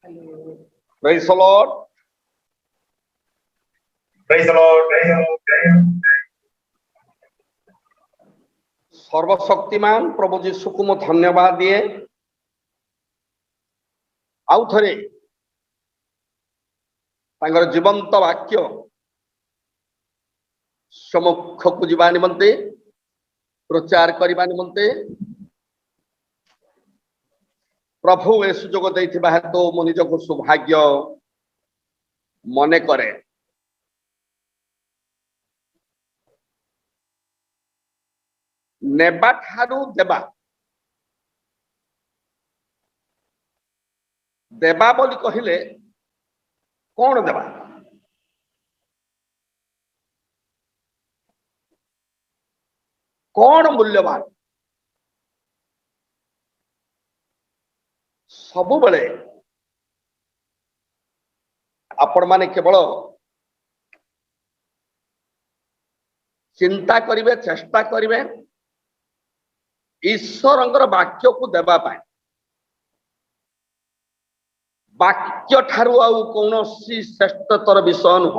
Praise the Lord. Praise the Lord. सर्वशक्तिमान प्रभु जीशु को मु धन्यवाद दिए आउ थरे तांगर जीवंत वाक्य सम्मुख को जीवा निमंते प्रचार करबा निमंते प्रभु ए सुजोग दैथिबा हेतु मु निजको सौभाग्य मने करे। नेबा ठारू देबा देबा बोली कहिले कौन देबा कौन मूल्यवान सबु बेले आपण माने केवल चिंता करिवे चेष्टा करिवे ईश्वरंकर वाक्य को देबा पाए। वाक्य ठारू आउ कौनसी श्रेष्ठतर विषय नुह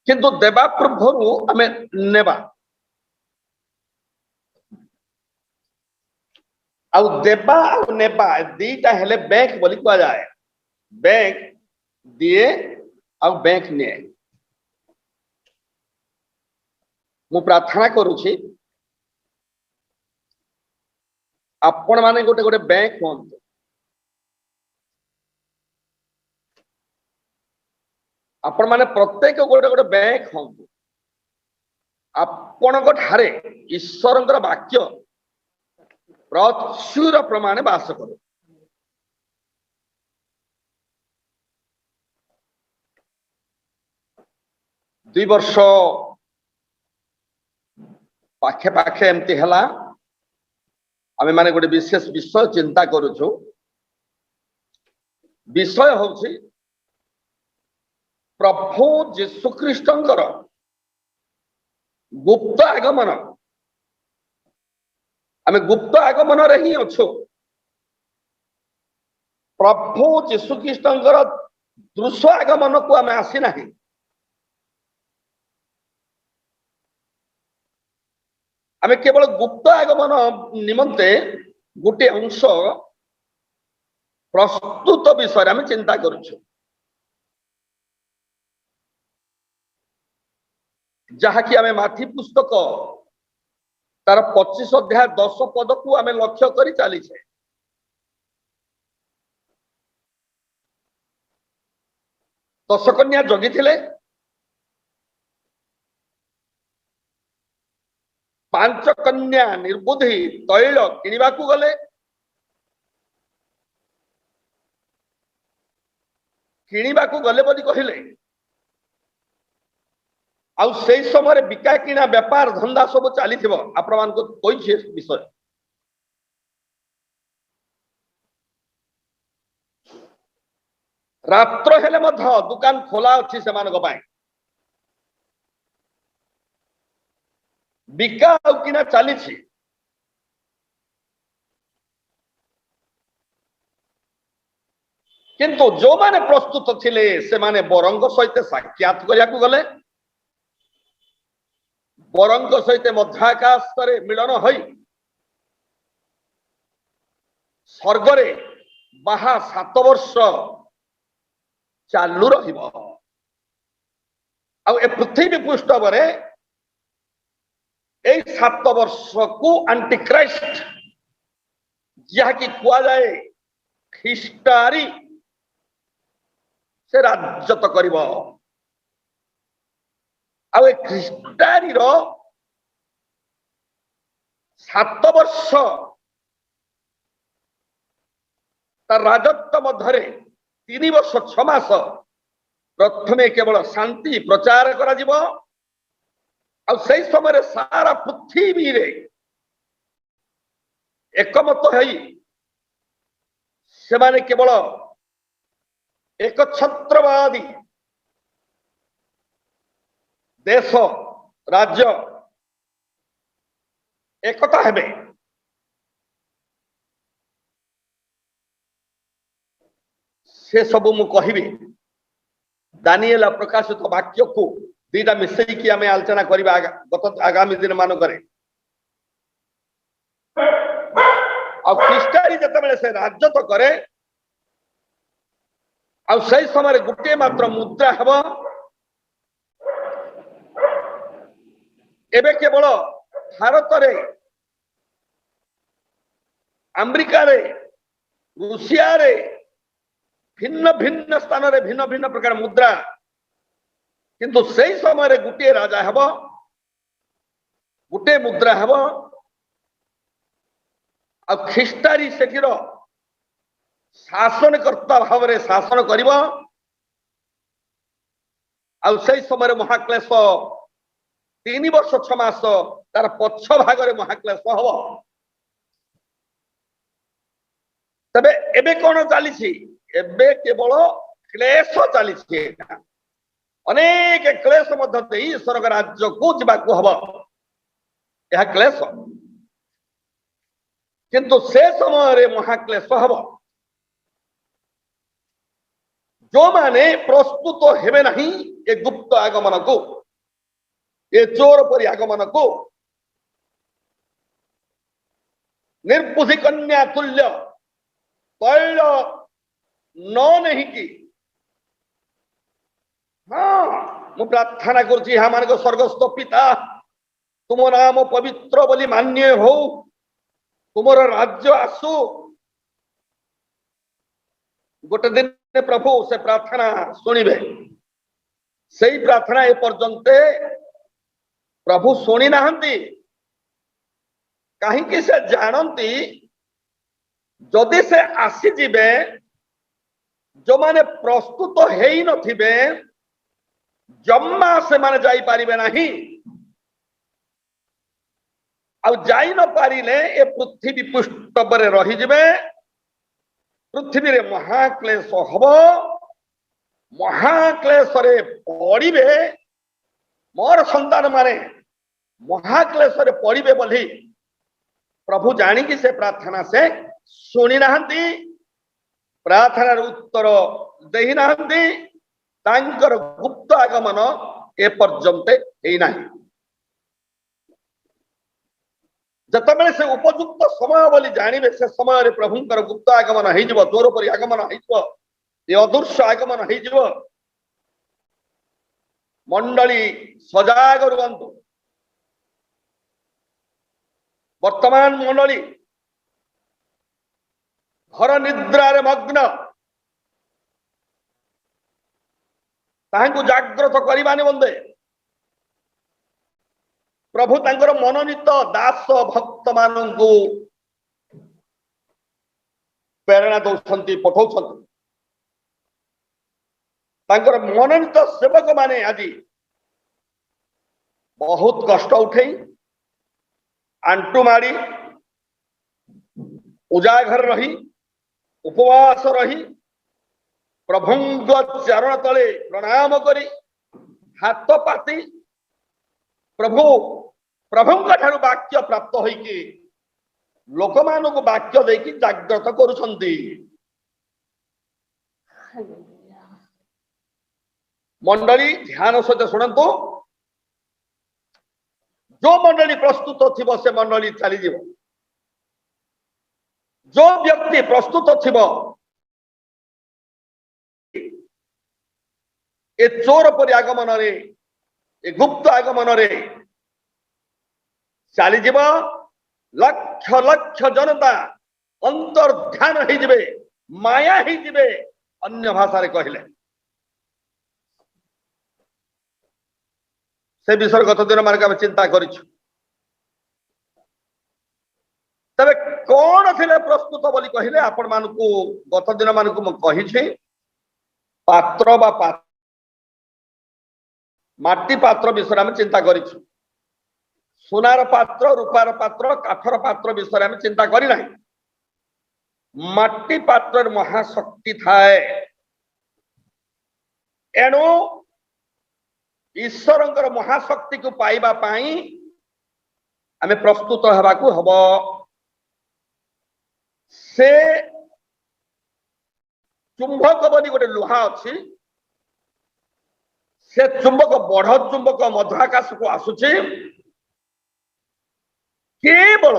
किंतु देबा पूर्वरु आमे नेबा आउ देबा आउ नेबा दीटा हेले बैंक बोली कहा जाए। बैंक दिए आउ बैंक निए। मु प्रार्थना करूची आपण माने गोटे गोटे बैंक होंतु आपण माने प्रत्येक गोटे गोटे बैंक होंतु आपण को ठारे ईश्वरंकर वाक्य प्रचुर प्रमाण वास करो। दुई वर्ष पाखे पाखे एमती हला आमे माने गोटे विशेष विषय चिंता करूछु। विषय होछि प्रभु यीशु ख्रीष्टंकर गुप्त आगमन। आमे गुप्त आगमन रे ही अछु। प्रभु यीशु ख्रीष्टंकर दृश्य आगमन को आमे आसी नाही। आमे केवल गुप्त आगमन निमंते गोटे अंश प्रस्तुत विषय आमे चिंता करूछु जहा कि आमे माथी पुस्तक तार 25 अध्याय 10 पद को आमे लक्ष्य करी चली छे। दश कन्या जगी थिले 5 कन्या निर्बुद्धि तैल किनिबा को गले बोली कहिले आउ से समय बिका किना व्यापार धंदा सब चली आपण मान को कोई विषय रात्र हेले मध्य दुकान खोला अच्छी से मान पाए बिका किना चली किंतु जो माने प्रस्तुत थिले से माने बरंग सहित साक्षात करिया को गले बरंग सहित मध्याकाश मिलन होई स्वर्गरे बाहा 7 वर्ष चालू रहिबो आ ए पृथ्वी पृष्ठ परे ए 7 वर्ष को एंटीक्राइस्ट जहा कि कुआ जाए ख्रीष्टारी से राजत्व करिबो आ ए ख्रीष्टारी रो 7 वर्ष तार राजत्व मध्य 3 वर्ष 6 मास प्रथमे केवल शांति प्रचार करा जिवो आ सही समय सारा पृथ्वी रे एकमत है से माने केवल एक छत्रवादी देश राज्य एकता हेबे से सबू मु कहिबी दानिएल प्रकाशित वाक्य को दीटा मिसई कि आमे आलोचना करबा गत आगामी दिन मान करे आ ख्रीष्टानी जतबेले से राज्य तो करे आ सही समय गुटे मात्र मुद्रा हबो एबे केवल भारत रे अमेरिका रे रूसिया रे भिन्न भिन्न स्थान रे भिन्न भिन्न प्रकार मुद्रा किंतु सही समय गुटे राजा हबो गुटे मुद्रा हबो आ ख्रीष्टानी सेठिर शासनकर्ता भाव में शासन करिबो आ सही समय महाक्लेश 3 वर्ष 6 मास तार पक्ष भाग में महाक्लेश हबो तबे एबे कोन चली एबे केवल क्लेश चली अनेक क्लेश मध्य देई स्वर्ग राज्य को जीवाकू हबो यह क्लेश किंतु से समय महाक्लेश हबो जो माने प्रस्तुत हेबे नहीं ये गुप्त आगमन को ये चोर परि आगमन को निर्बुद्धि कन्या तुल्य तैल न नहीं की हाँ मु प्रार्थना करछि हमारे को स्वर्गस्थ पिता तुम नाम पवित्र बोली मान्य हो तुमर राज्य आसु गोटे दिन प्रभु से प्रार्थना सुनिबे सही प्रार्थना ए पर्यंत प्रभु सुनी नाहंती कहीं से जानती जदि से आसी जिबे जो माने प्रस्तुत हेई नथिबे जम्मा से माने जाई पारिबे नहीं आ जाई न पारिले ए पृथ्वी पृष्ठ पर रही जिबे पृथ्वी रे महाक्लेश हबो महाक्लेश रे पड़िबे मोर संतान माने महाक्लेश रे पड़िबे बोली प्रभु जानी कि से प्रार्थना से सुनी नाहंती प्रार्थनार उत्तर देही नाहंती तांकर गुप्त आगमन ए पर्यंत हेई नाही जतबेले से उपयुक्त समय बोली जानिबे से समय रे प्रभुंकर गुप्त आगमन हेई जबो चोर परि आगमन हेई जबो ये अदृश्य आगमन हेई जबो मंडली सजाग रुहंतु वर्तमान मंडली घर निद्रा रे मग्न ताहांकु जागृत करिबा निबंदे प्रभु तांकर मनोनीत दास भक्त मानंकु प्रेरणा दौछंती पठौछंती तांकर मनोनीत सेवक माने आज बहुत कष्ट उठेई आंटू मारी उजागर रही उपवास रही प्रभुंग चरण तले प्रणाम करी हाथ पाती प्रभु प्रभुंग ठारू वाक्य प्राप्त होइकी लोक मानक वाक्य देकी जागृत करुछंती मंडली ध्यान सहित शुणु जो मंडली प्रस्तुत थिबो से मंडली चली जीवो जो व्यक्ति प्रस्तुत थिबो ए चोर परि आगमन रे ए गुप्त आगमन रे चली जीवो लक्ष लक्ष जनता अंतर्ध्यान हो जिबे माया हो जिबे अन्य भाषा रे कहले से विषय गत दिन मार्ग आम चिंता करिछु तबे कौन थिले प्रस्तुत बोली कहले आपण मानकु गत दिन मानकु म कहिछि पात्र बा पात्र माटी पात्र विषय आम चिंता करिछु सोनार पात्र रूपार पात्र काठर पात्र विषय आम चिंता करि नाही माटी पात्र महाशक्ति थाए एणु ईश्वरंकर महाशक्ति को पाइबा पाई आमे प्रस्तुत हेबाकू हबो से चुंबक बोली गोटे लुहा अच्छी से चुंबक बढ़ चुंबक मध्याकाश को आसुची केवल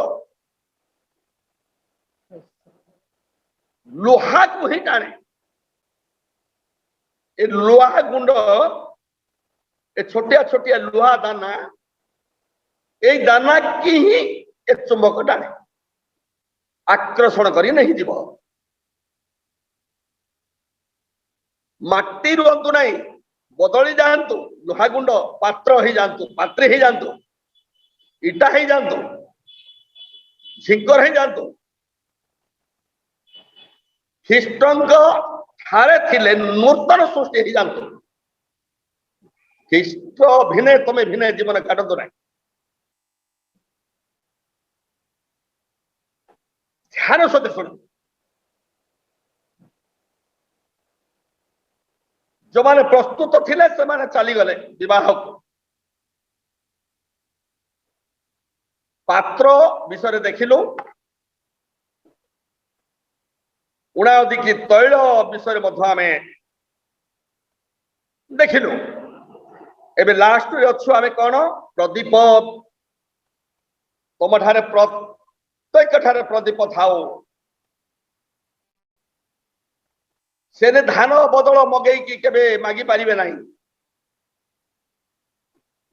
लुहा को ही टाणे ए लुहा गुंड ए छोटिया छोटिया लुहा दाना ए दाना की ही ए चुंबक टाणे आकर्षण करी नहीं जीव माटी रुहतु नहीं बदली जातु लुहा गुंड पात्र ही जातु पात्री ही जातु इटा ही जातु झिंकर ही जातु ख्रीष्टंक ठारे थिले नूतन सृष्टि ही जातु ख्रीष्ट भिने तमे भिने जीवन काटतु नहीं ध्यान सहित शुण जो माने प्रस्तुत थिले से माने चली गले विवाह को पात्र विषय देखिलु उड़ादिकी तैल विषय आमे देखिलु एबे लास्ट अच्छु आमे कौन प्रदीप तुम ठारे प्रत्येक ठारे प्रदीप थाओ से धान बदल मगई की केबे मागी पारिबे नहीं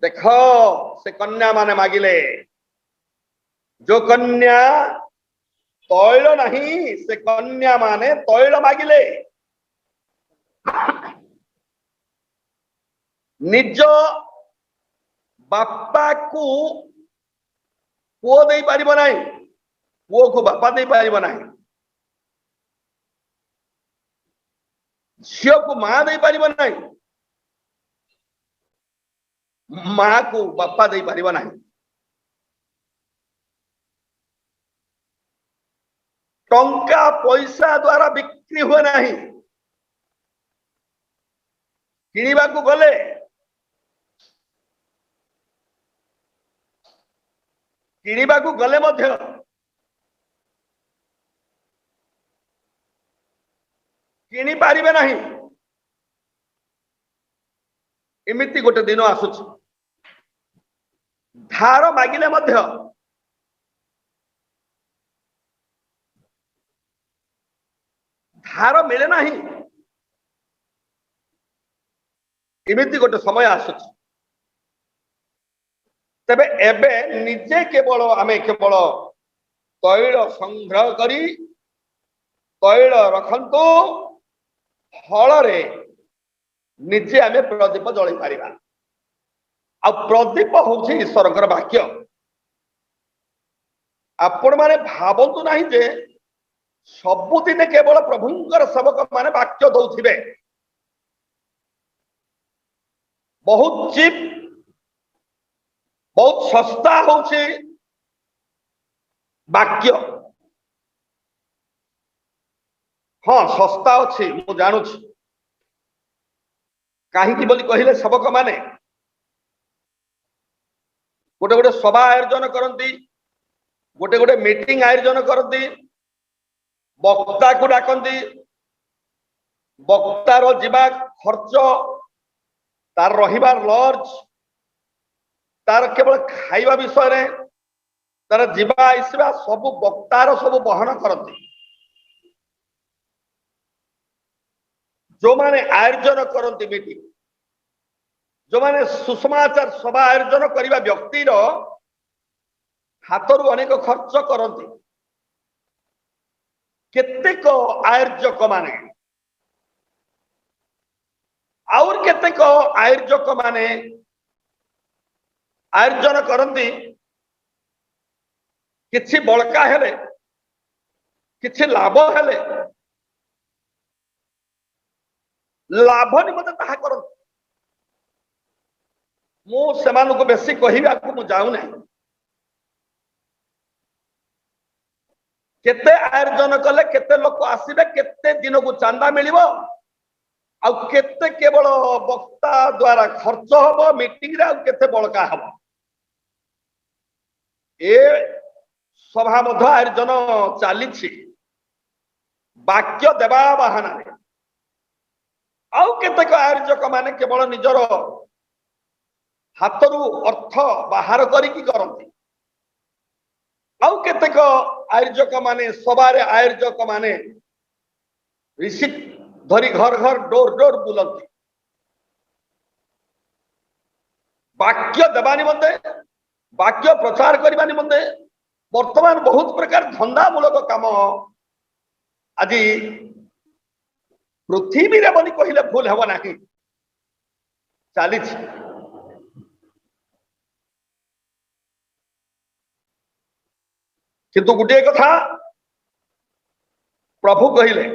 देख से कन्या माने मागिले जो कन्या तैल नहीं से कन्या माने तैल मागिले निज बापा को पुओ दे पारिबो नहीं पुओ को बापा दे पारिबो नहीं झील को मां दे पारिबो नहीं मां को बापा दे पारिबो नहीं टंका पैसा द्वारा बिक्री हुए नहीं किनिबा को गले किनिबा को गले मध्य किनी पारिबे नहीं एमिति गोटे दिन आसुच धार मागिले मध्य धार मिले नहीं एमिति गोटे समय आसुच तबे एबे निजे केवल आमे केवल तैल संग्रह करी तैल रखंतु फल निजे आमे प्रदीप जलि पारिबा आ प्रदीप होछि ईश्वरकर वाक्य आपण माने भावंतु नहीं जे सबुदिन केवल प्रभुंकर सेवक माने वाक्य दौथिबे बहुत चीप बहुत सस्ता होछि वाक्य हाँ सस्ता अच्छी मु जानू कहीं बोली कहले सेवक माने गोटे गोटे सभा आयोजन करती गोटे गोटे मीटिंग आयोजन करती वक्ता को डाकती वक्तार जीवा खर्च तार रहिबार लॉज तार केवल खाइबा विषय तार जीवा आसवा सब वक्तार सब बहन करती जो माने आयोजन करती मीटिंग जो माने सुसमाचार सभा आयोजन करने व्यक्तिर हाथ अनेक खर्च करती केतेक आयोजक माने आउर केतेक आयोजक माने आयोजन करती किछि बळका हेले किछि लाभ हेले लाभ निमते ताहा करती मु सेमानको बेसी कहिबा को मु जाऊ नहीं केते आयोजन कले केते लोक आसीबे केते दिन को चांदा मिलिबो आ केते केवल वक्ता द्वारा खर्च हबो मीटिंग रे आ केते बळका हबो ए सभा मध्य आयोजन चली वाक्य देवा बाहाना आउ केतेक आयोजक माने केवल निजर हाथरू अर्थ बाहर करिकी करती। आउ केतेक आयोजक माने सभारे आयोजक माने रिसिप्ट धरी घर घर डोर डोर बुलती वाक्य देवा निमंते वाक्य प्रचार करने निमंते वर्तमान बहुत प्रकार धंदामूलक काम आज पृथ्वी रे बनी कहले भूल हेब ना चली। किंतु गोटे कथा प्रभु कहले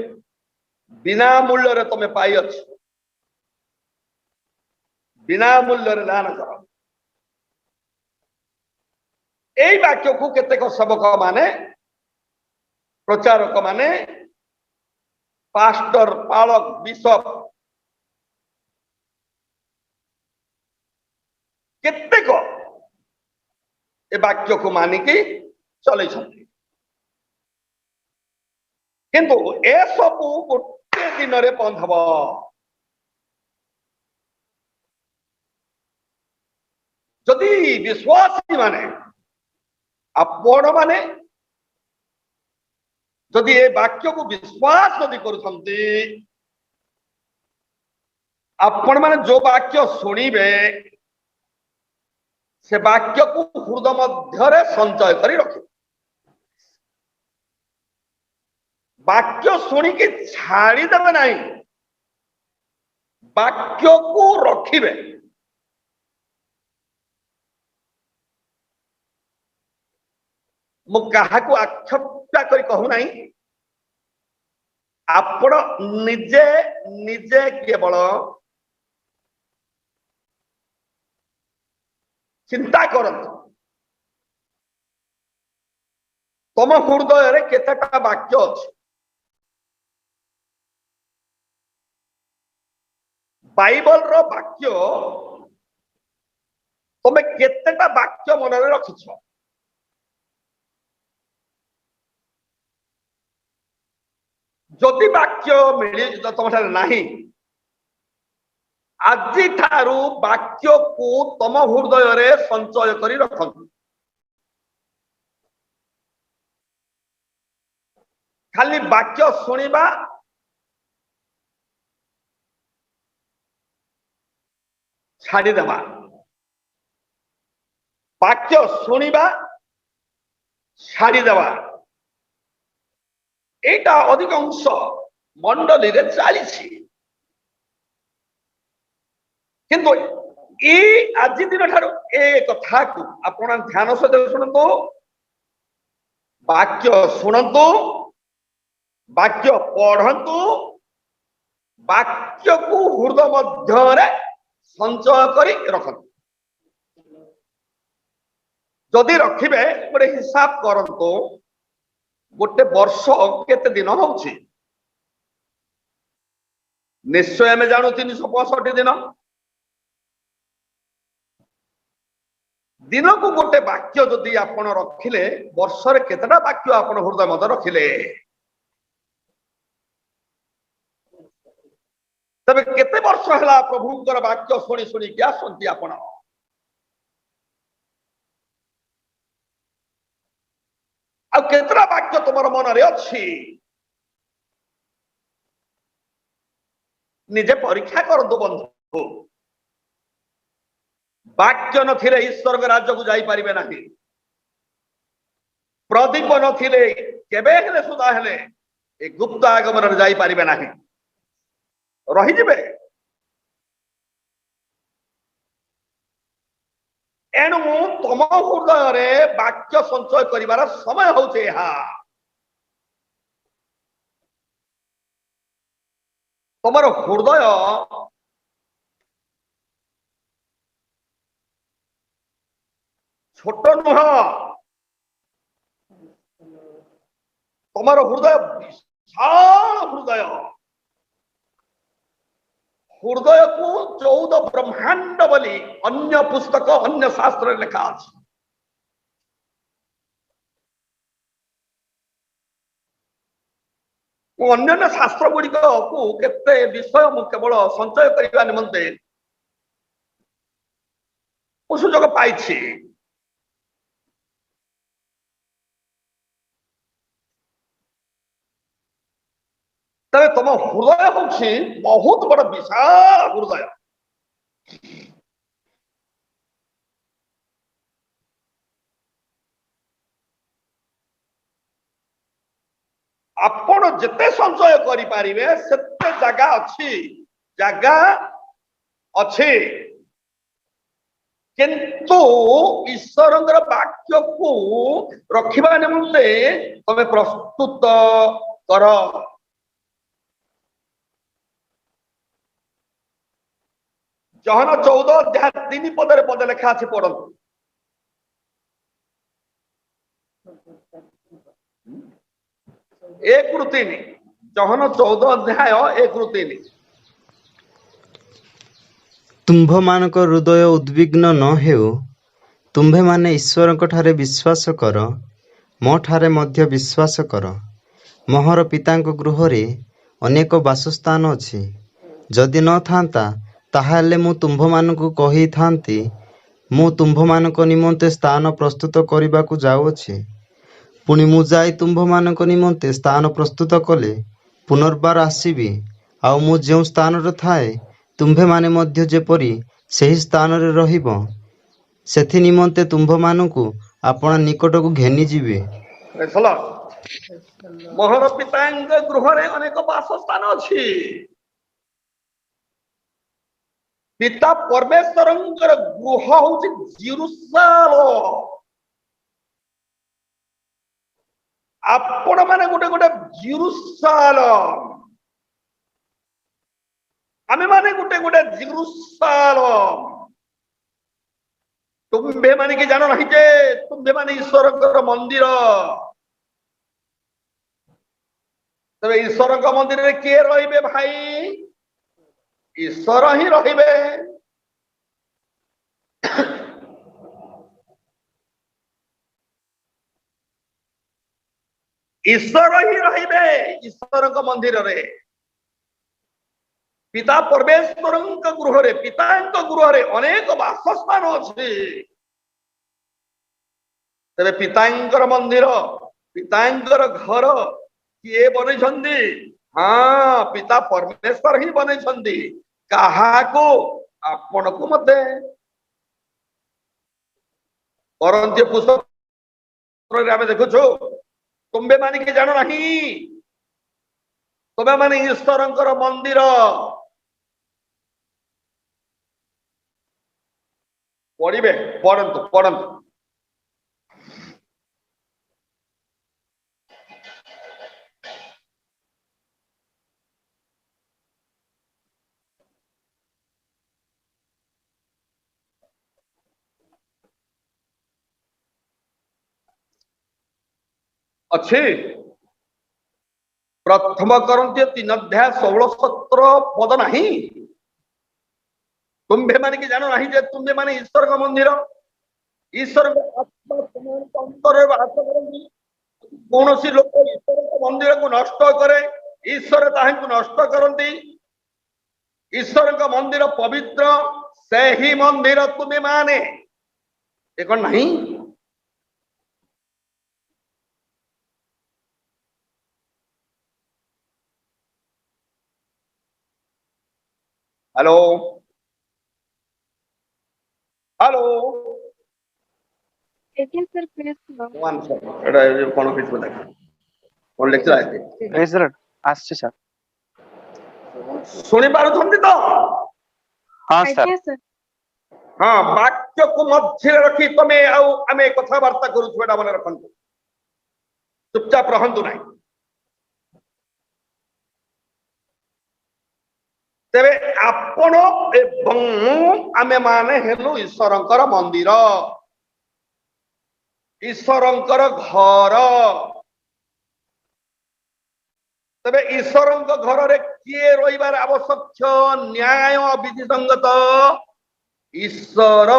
बिना मूल्य रे तमे पाई अच्छ बिना मूल्य रे दान कर। यही वाक्य को केतेक सेवक माने प्रचारक माने पास्टर पालक बिशप केतेक ए वाक्य को मानिकी चले किंतु ए सबू गोटे दिन रे बंद हब। जदि विश्वासी माने आपण माने जदि ए वाक्य को विश्वास जदि करुछंती आपण माने जो वाक्य सुनिबे से वाक्य को हृदय मध्य संचय करी रखिबे। वाक्य सुनिकी छाड़ी देवे नहीं वाक्य को रखिबे। मु कहा को आक्षेप कर कहू नहीं आपण निजे निजे केवल चिंता करत तम हृदय रे केतेटा वाक्य अछि। बाइबल रो वाक्य तमे केतेटा वाक्य मन रे रखिछ। जदि वाक्य मिली तुम नहीं आज ठारू वाक्य को तम हृदय रे संचय करी रखंतु। खाली वाक्य सुनिबा छाड़ी देबा वाक्य सुनिबा छाड़ी देबा एटा अधिकांश मंडली रे चली किंतु ए आज दिन ठारू ए कथा को आपण ध्यान सहित शुणु। वाक्य शुणु वाक्य पढ़ंतु वाक्य को हृदय मध्य संचय करी रखंतु। जदि रखिबे गोटे हिसाब करंतु गोटे वर्ष केते दिन होउछि निश्चय आम जानू 365 दिन दिन को गोटे वाक्य जदि आपण रखिले वर्ष रे केतेटा वाक्य आपण हृदय मध्य रखिले तबे केते वर्ष हला प्रभुंकर वाक्य सुनी सुनी क्या सुनती आपण आ केतरा वाक्य तुमर मन रे अछि निजे परीक्षा करदो बंधु। वाक्य नथिले ईश्वर के राज्य को जाई परिबे नाही। प्रदीप नथिले केबे हेले सुदा हेले ए गुप्त आगमन रे जाई परिबे नाही रही जिबे। एणु तम हृदय रे वाक्य संचय करिवार समय होचे हा। तमर हृदय छोट नुह तमर हृदय विशाल हृदय हृदय को 14 ब्रह्मांड बोली अन्य पुस्तक अन्य शास्त्र लिखा अछि। अन्य शास्त्र गुड़िक केते विषय मु केवल संचय करने निमंते सुजोग पाई तबे तुम हृदय हूँ बहुत बड़ विशाल हृदय आपण जिते संचय करें सेते जगह अच्छी जगह अच्छी किंतु ईश्वर वाक्य को रखा निमंते तमे प्रस्तुत कर जहन 14 अध्याय 3 पदे पद लेखा अच्छे पढ़ंतु एक रु 3 जहन 14 अध्याय 1 रु 3 तुम्भ मानक हृदय उद्विग्न न हेउ तुम्भे माने ईश्वरक ठारे विश्वास कर मो ठारे मध्य विश्वास कर मोहर पितांक गृहरे अनेक वासस्थान अछि जदि न थांता ताहाले मु तुम्भ मानकु कहि थांती मु तुम्भ मानक निमंते स्थान प्रस्तुत करिबाकु जाउछि पुनि मु जाई तुम्भ मानक निमंते स्थान प्रस्तुत कले पुनर्बार आसीबी आउ मु जेउ स्थान रे थाए तुम्भे माने मध्य जेपरि सेही स्थान रे रहिबो सेथि निमंते तुम्भ मानकु आपण निकटकु घेनी जिवे मोहर पितांग गृहरे अनेक वासस्थान अछि पिता परमेश्वरंकर गृह होछि जेरूशलेम आपण माने गोटे गोटे जेरूशलेम आमे माने गोटे गोटे जेरूशलेम तुम्भे माने कि जानो नहीं जे तुम्भे माने ईश्वरंकर मंदिर तबे ईश्वर मंदिर में किए रहिबे भाई ईश्वर ही रहिबे ईश्वर ही रहिबे ईश्वर मंदिर रे पिता परमेश्वर गृह रे पिता गृह रे अनेक वासस्थान अछि तबे पितांकर मंदिर पितांकर घर किए बनै हाँ पिता परमेश्वर ही बनै कहा को आपण को मते परंतु पुस्तक रे आमे देखुछु तुम्बे माने कि जानो नहीं तुम्बे माने ईश्वरंकर मंदिर पढ़िबे पढ़ंतु पढ़ंतु अच्छे प्रथम करंती 3 अध्याय 16-17 पद नहीं तुम्भे माने कि जानो नहीं जे तुम्भे माने ईश्वर का मंदिर ईश्वर आत्मा अंतर वास करंती कौन सी लोक ईश्वर का मंदिर को नष्ट करे ईश्वर ताहे को नष्ट करंती ईश्वर का मंदिर पवित्र से ही मंदिर तुम्हें माने एक नहीं hello hello sir please one sir एटा कोन किछ बता कोन लेक्चर आइते प्रेज लॉर्ड आछे सर सुनि पारुछंती तो हां सर हां वाक्य को मध्य रखी तमे आउ आमे कथा वार्ता करू छुटा मन रखंतु चुपचाप रहंतु नाही तेरे आपण एवं आमे माने हेलु ईश्वरंकर मंदिर ईश्वरंकर घर तबे ईश्वरंक घर रे किए रहिबार आवश्यक न्याय विधि संगत ईश्वर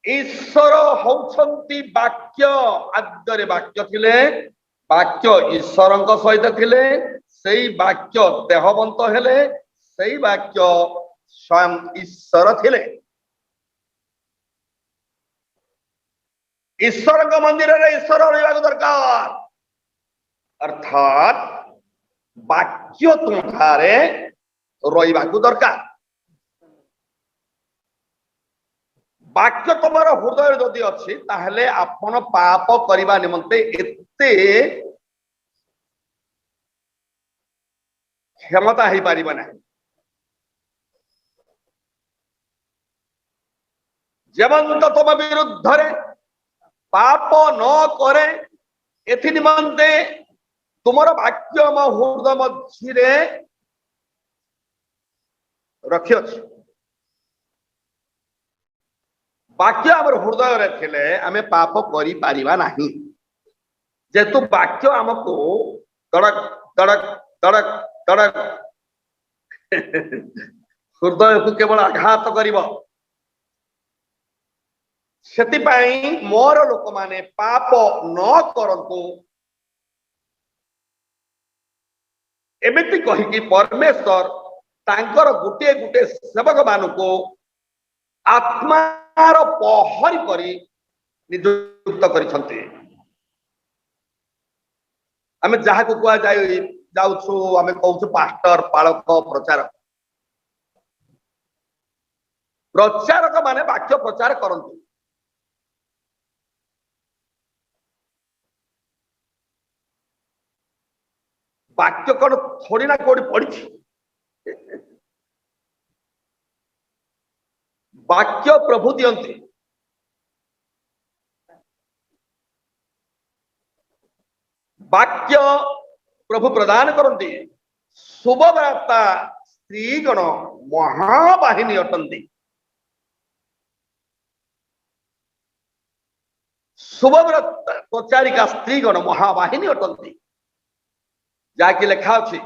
ईश्वर होउछंती वाक्य आद्ୟରେ वाक्य थिले वाक्य ईश्वर सहित थिले सेई वाक्य देहवंत हेले सेई वाक्य स्वयं ईश्वर थिले। ईश्वर मंदिर रे ईश्वर रहिबा दरकार अर्थात वाक्य तुम्हारे रहिबा दरकार। वाक्य तुम्हारा हृदय जदि अच्छी ताहले आपण पाप करने निमंते एते क्षमता ही पारिबा ना। जेमंत तुम विरुद्ध रे पाप न करे एथि निमंते तुमर वाक्य म हृदय मझिरे रखी अछि। वाक्य आम हृदय रे थिले आमे पाप करि पारिबा नाही। जेतु वाक्य आमको तड़क तड़क तड़क तड़क हृदय को केवल आघात करिवो। सेतिपाई मोर लोक माने पाप न करंतु एमिति कहि कि परमेश्वर तांकर गुटे गुटे सेवक मानको आत्मार पहरी करी नियुक्त करिसंते। आमे जहा को कुआ जाय जाउछु आमे कहउछु पास्टर पालक प्रचारक। प्रचारक माने वाक्य प्रचार करंतु। वाक्य कौन थोड़ी ना कोड़ी पड़ी। वाक्य प्रभु दियंती। वाक्य प्रभु प्रदान करती। शुभवार्ता स्त्रीगण महावाहिनी अटंती। शुभवार्ता प्रचारिका स्त्रीगण महावाहिनी अटंती। जाकि लेखा अछि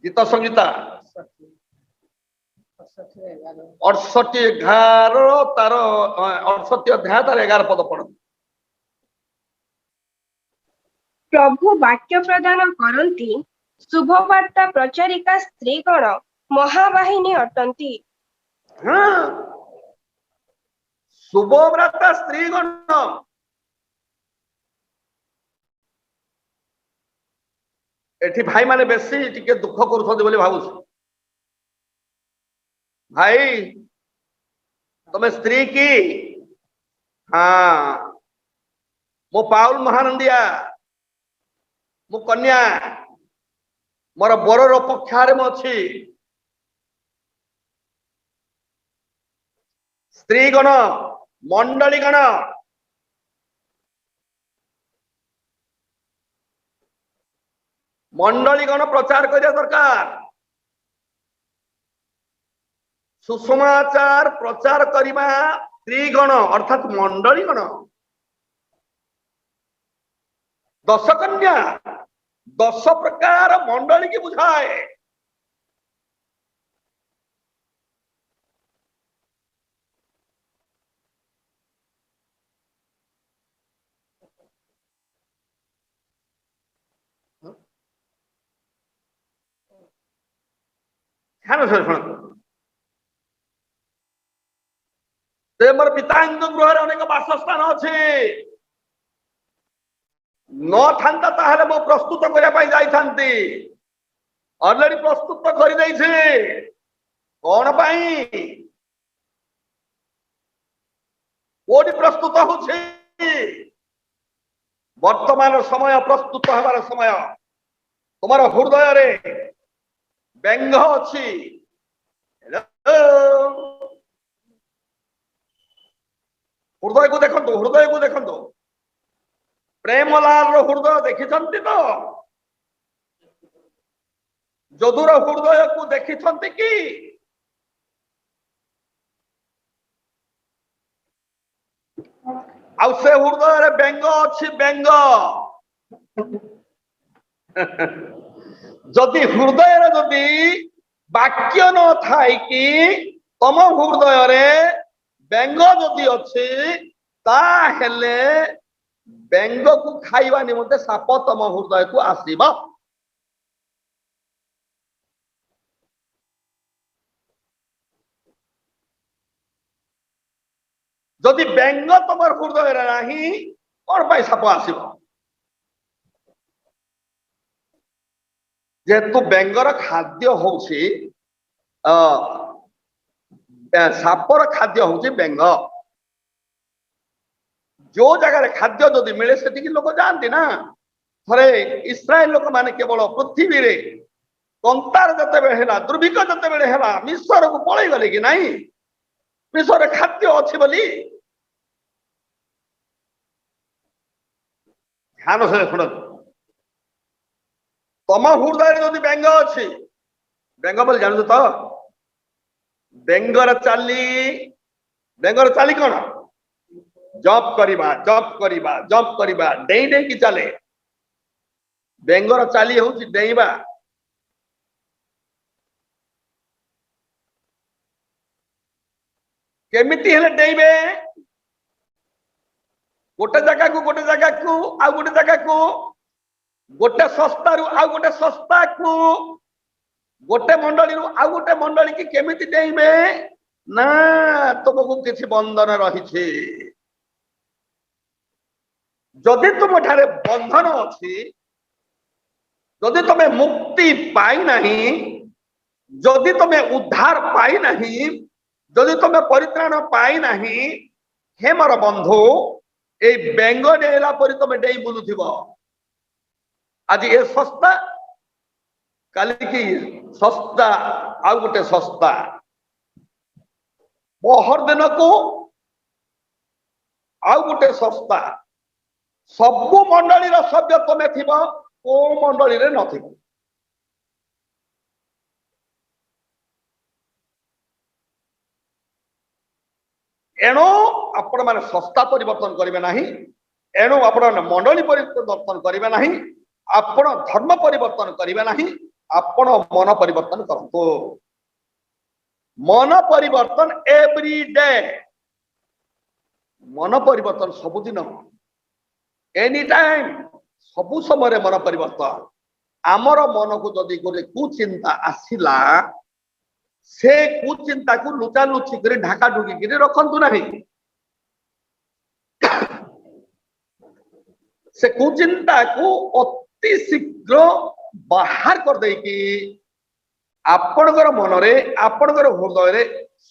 गीत संहिता 68:11 तार 68 अध्याय तार 11 पद पढ़। प्रभु वाक्य प्रदान करती शुभवार्ता प्रचारिका स्त्रीगण महावाहिनी अटंती। हाँ शुभवार्ता स्त्रीगण एठी भाई माने बेसी टिके दुख करूछथि बोली भाबुछ। भाई तुम स्त्री की हाँ मो पाउल महानंदिया मो कन्या मोर बरर पक्षारे मो अछि। स्त्री गण मंडली गण मंडली गण प्रचार करिया दरकार। सुसमाचार प्रचार करिबा स्त्री गण अर्थात मंडली गण। 10 कन्या 10 प्रकार मंडली की बुझाए। ध्यान से सुन। मोर पिताଙ୍କ गृहରେ ଅନେକ ବାସସ୍ଥାନ ଅଛି। न थांता ताहले मो प्रस्तुत करिया पाई जाइथांती। ऑलरेडी प्रस्तुत करि दैछे। कोन पाई कोडी प्रस्तुत होछि। वर्तमान समय प्रस्तुत हमार समय। तुम्हारा हृदय रे व्यंग अछि। हृदय को देखंतु हृदय को देखंतु। प्रेमलाल रो हृदय देखिछंती तो जदुर हृदय को देखिछंती कि आउ से हृदय रे व्यंग अछि व्यंग। जदि हृदय रे जदि वाक्य न थाई कि तम हृदय रे व्यंग जदि अछि ताहेले बेंग को खाइबा निमंते साप तम हृदय को आसीबा। जदि बेंग तुम हृदय नहीं कौन पाई साप आसीबो? जेहेतु बेंगर खाद्य होउछि सापर खाद्य होउछि बेंग। जो जगह खाद्य जदि मिले से लोक जाती ना। थरे इस्राएल लोक माने केवल पृथ्वी रे कंतार जते बेले हैला दुर्भिक्ष जते बेले हैला मिस्र को पळै गले कि नहीं? मिस्र खाद्य अछि बोली ध्यान से सुन। तम हृदय जदि बेंग अछि बेंग बोली जानू तो बेंगर चाली कौन? जप करिबा डेई डेई की चले। बेंगर चाली होउछि डेइबा। केमिति हेले डेइबे? गोटे जगह को आउ गोटे जगह को गोटे सस्ता रु आउ गोटे सस्ता को गोटे मंडली रु आउ गोटे मंडली की केमिति डेइबे ना तुमको किसी बंधन रही। जदि तुम ठारे बंधन अच्छी जदि तुम्हें मुक्ति पाई नहीं जदि तुम्हें उद्धार पाई नहीं जदि तुम्हें परित्राण पाई नहीं हे मोर बंधु ए बेंग डेला पर तुम डेई बुलुथिबो। आज ये सस्ता काली की सस्ता आउ गोटे सस्ता बहर दिन को आउ गोटे सस्ता सबु मंडली सभ्य तुम थी को मंडली रे न थी। एणु आपण माने संस्था परिवर्तन करेंगे नहीं। एणु आपण मंडली परिवर्तन करेंगे नहीं। आपण धर्म परिवर्तन करेंगे नहीं। आपण मन परिवर्तन करतो। मन परिवर्तन एवरी डे। मन परिवर्तन सबुदिन एनी टाइम सबु समय मन परिवर्तन। आमर मन को जदि गोटे कुचिंता आसिला से कुचिंता को लुचा लुची कर ढाका ढुकी कर रखंतु नहीं। से कुचिंता को अति शीघ्र बाहर कर दे कि आपणकर मनरे आपणकर हृदय रे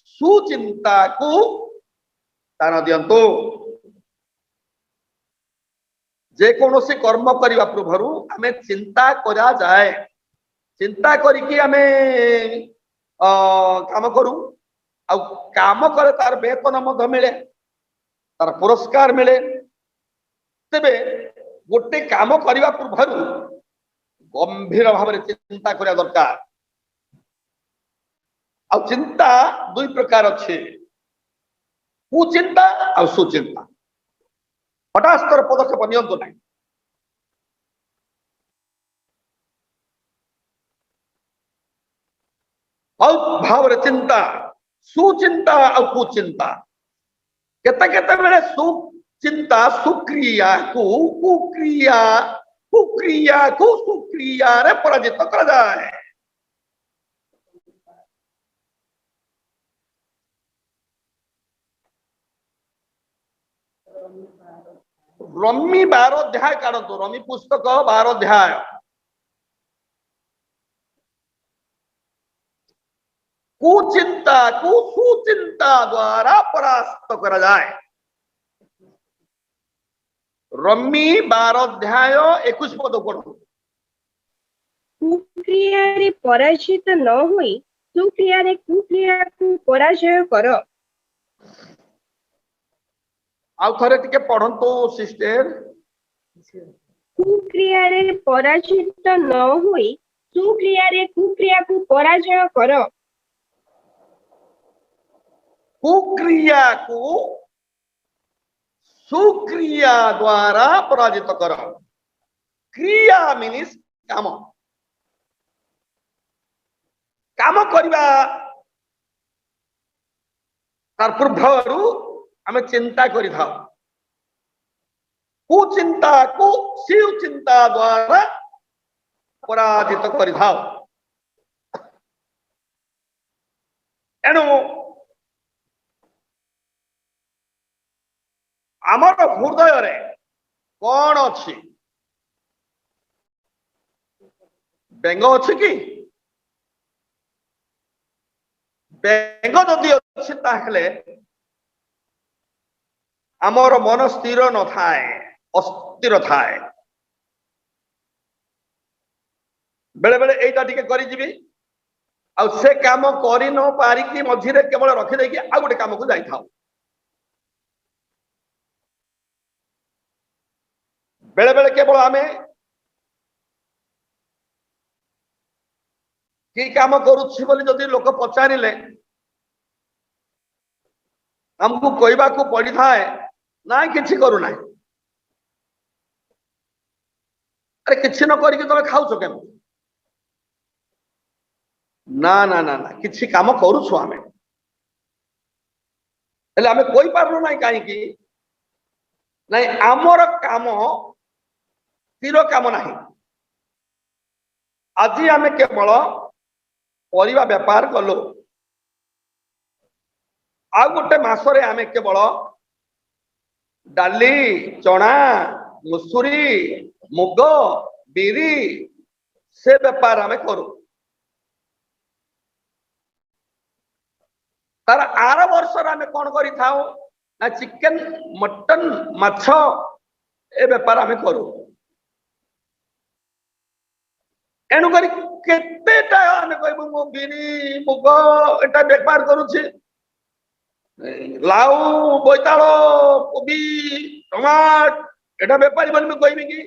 सुचिंता को स्थान दियंतु। जे कोनोसी कर्म करिवा पूर्वरु आमे चिंता करा जाए। चिंता करिकि आमे काम करू आ काम करे तार वेतन मध्य मिले तार पुरस्कार मिले। तेबे गोटे काम करिवा पूर्वरु गंभीर भाव में चिंता करिया दरकार। आ चिंता दुई प्रकार अच्छे कुचिंता आ सुचिंता। हठास्तर पदक्षेप नियंतु नहीं। बहुत भाव चिंता सुचिंता और कुचिंता केते केते बेले सुचिंता सुक्रिया को सुक्रिया रे पराजित कर जाए। रमी 12 अध्याय काढतो। रमी पुस्तक 12 अध्याय कुचिंता को सुचिंता द्वारा परास्त करा जाए। रमी 12 अध्याय 21 पद पढ़ो। कुक्रिया रे पराजित न होई सुक्रिया रे कुक्रिया को पराजय करो। आउ थरे टिके पढ़ंतो सिस्टर। कुक्रिया रे पराजित न होई सुक्रिया रे कुक्रिया को पराजय करो। कुक्रिया को सुक्रिया द्वारा पराजित कर। क्रिया मीन्स काम काम करवा तार पूर्वरु आमे चिंता करि थाओ कुचिंता को शिव चिंता द्वारा पराजित करिथाओ। एणु आमर हृदय रे कौन अच्छी व्यंग अच्छी कि व्यंग जदि अच्छी ताहले आमर मन स्थिर न थाए अस्थिर थाए बेले बेले एटा टिके करि जिबी आ से काम करि न पारि कि मझिरे केवल रखि दे कि आ गोटे काम को जाई थाओ। बेले बेले केवल आमे कि काम करूछि बोली जदि लोक पचारिले हमको कहबा को पड़ी थाए ना किछि करू ना। अरे किछि न करी कि तमे खाउछो केम ना ना ना ना किछि काम करूछु आमे हेले आमे कोइ पारलो नाही काहे कि नाही आमर काम स्थिर काम नाही। आज आमे केवल परिवा व्यापार कलो आ गोटे मासरे आमे केवल डाली चना मुसुरी मुग बिरी से व्यापार आमे करू। तार आर वर्ष आमे कौन करी थाओ ना चिकन मटन माछ ए व्यापार आमे करू। एणु करी केतेटा आमे कहबो मो बिरी मुग एटा व्यापार करूछि लाउ बोइतालो कोबी टमाट एटा व्यापारी बन में कहबी कि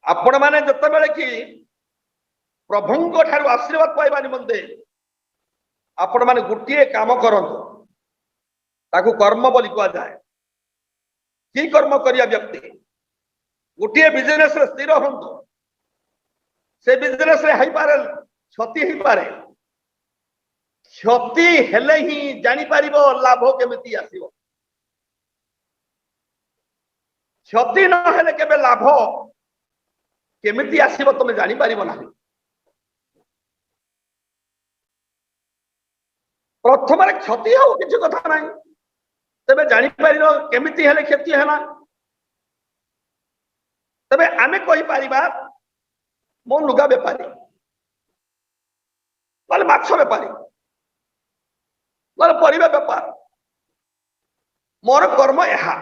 आपण माने जत्ते बेले कि प्रभुंक ठारू आशीर्वाद पाइबा निमंते आपण माने गुटिए काम करंतु ताकू कर्म बोली कहा जाए। कि कर्म करिया व्यक्ति गुटिए बिजनेस रे स्थिर हंतु से बिजनेस रे हाई पारे क्षति ही पारे क्षति हेले ही जानी पारिबो लाभ केमिति आसीबो क्षति न हेले केबे लाभ केमिति आसीबो तमे जानी पारिबो नाही। प्रथम क्षति हो किसी कथा ना तेरे जापर केमिति हेले क्षति है तेरे आमे कही पारिबा मो लुगा बेपारी वाले माछ बेपारी वाले परिबा बेपार मोर कर्म यहा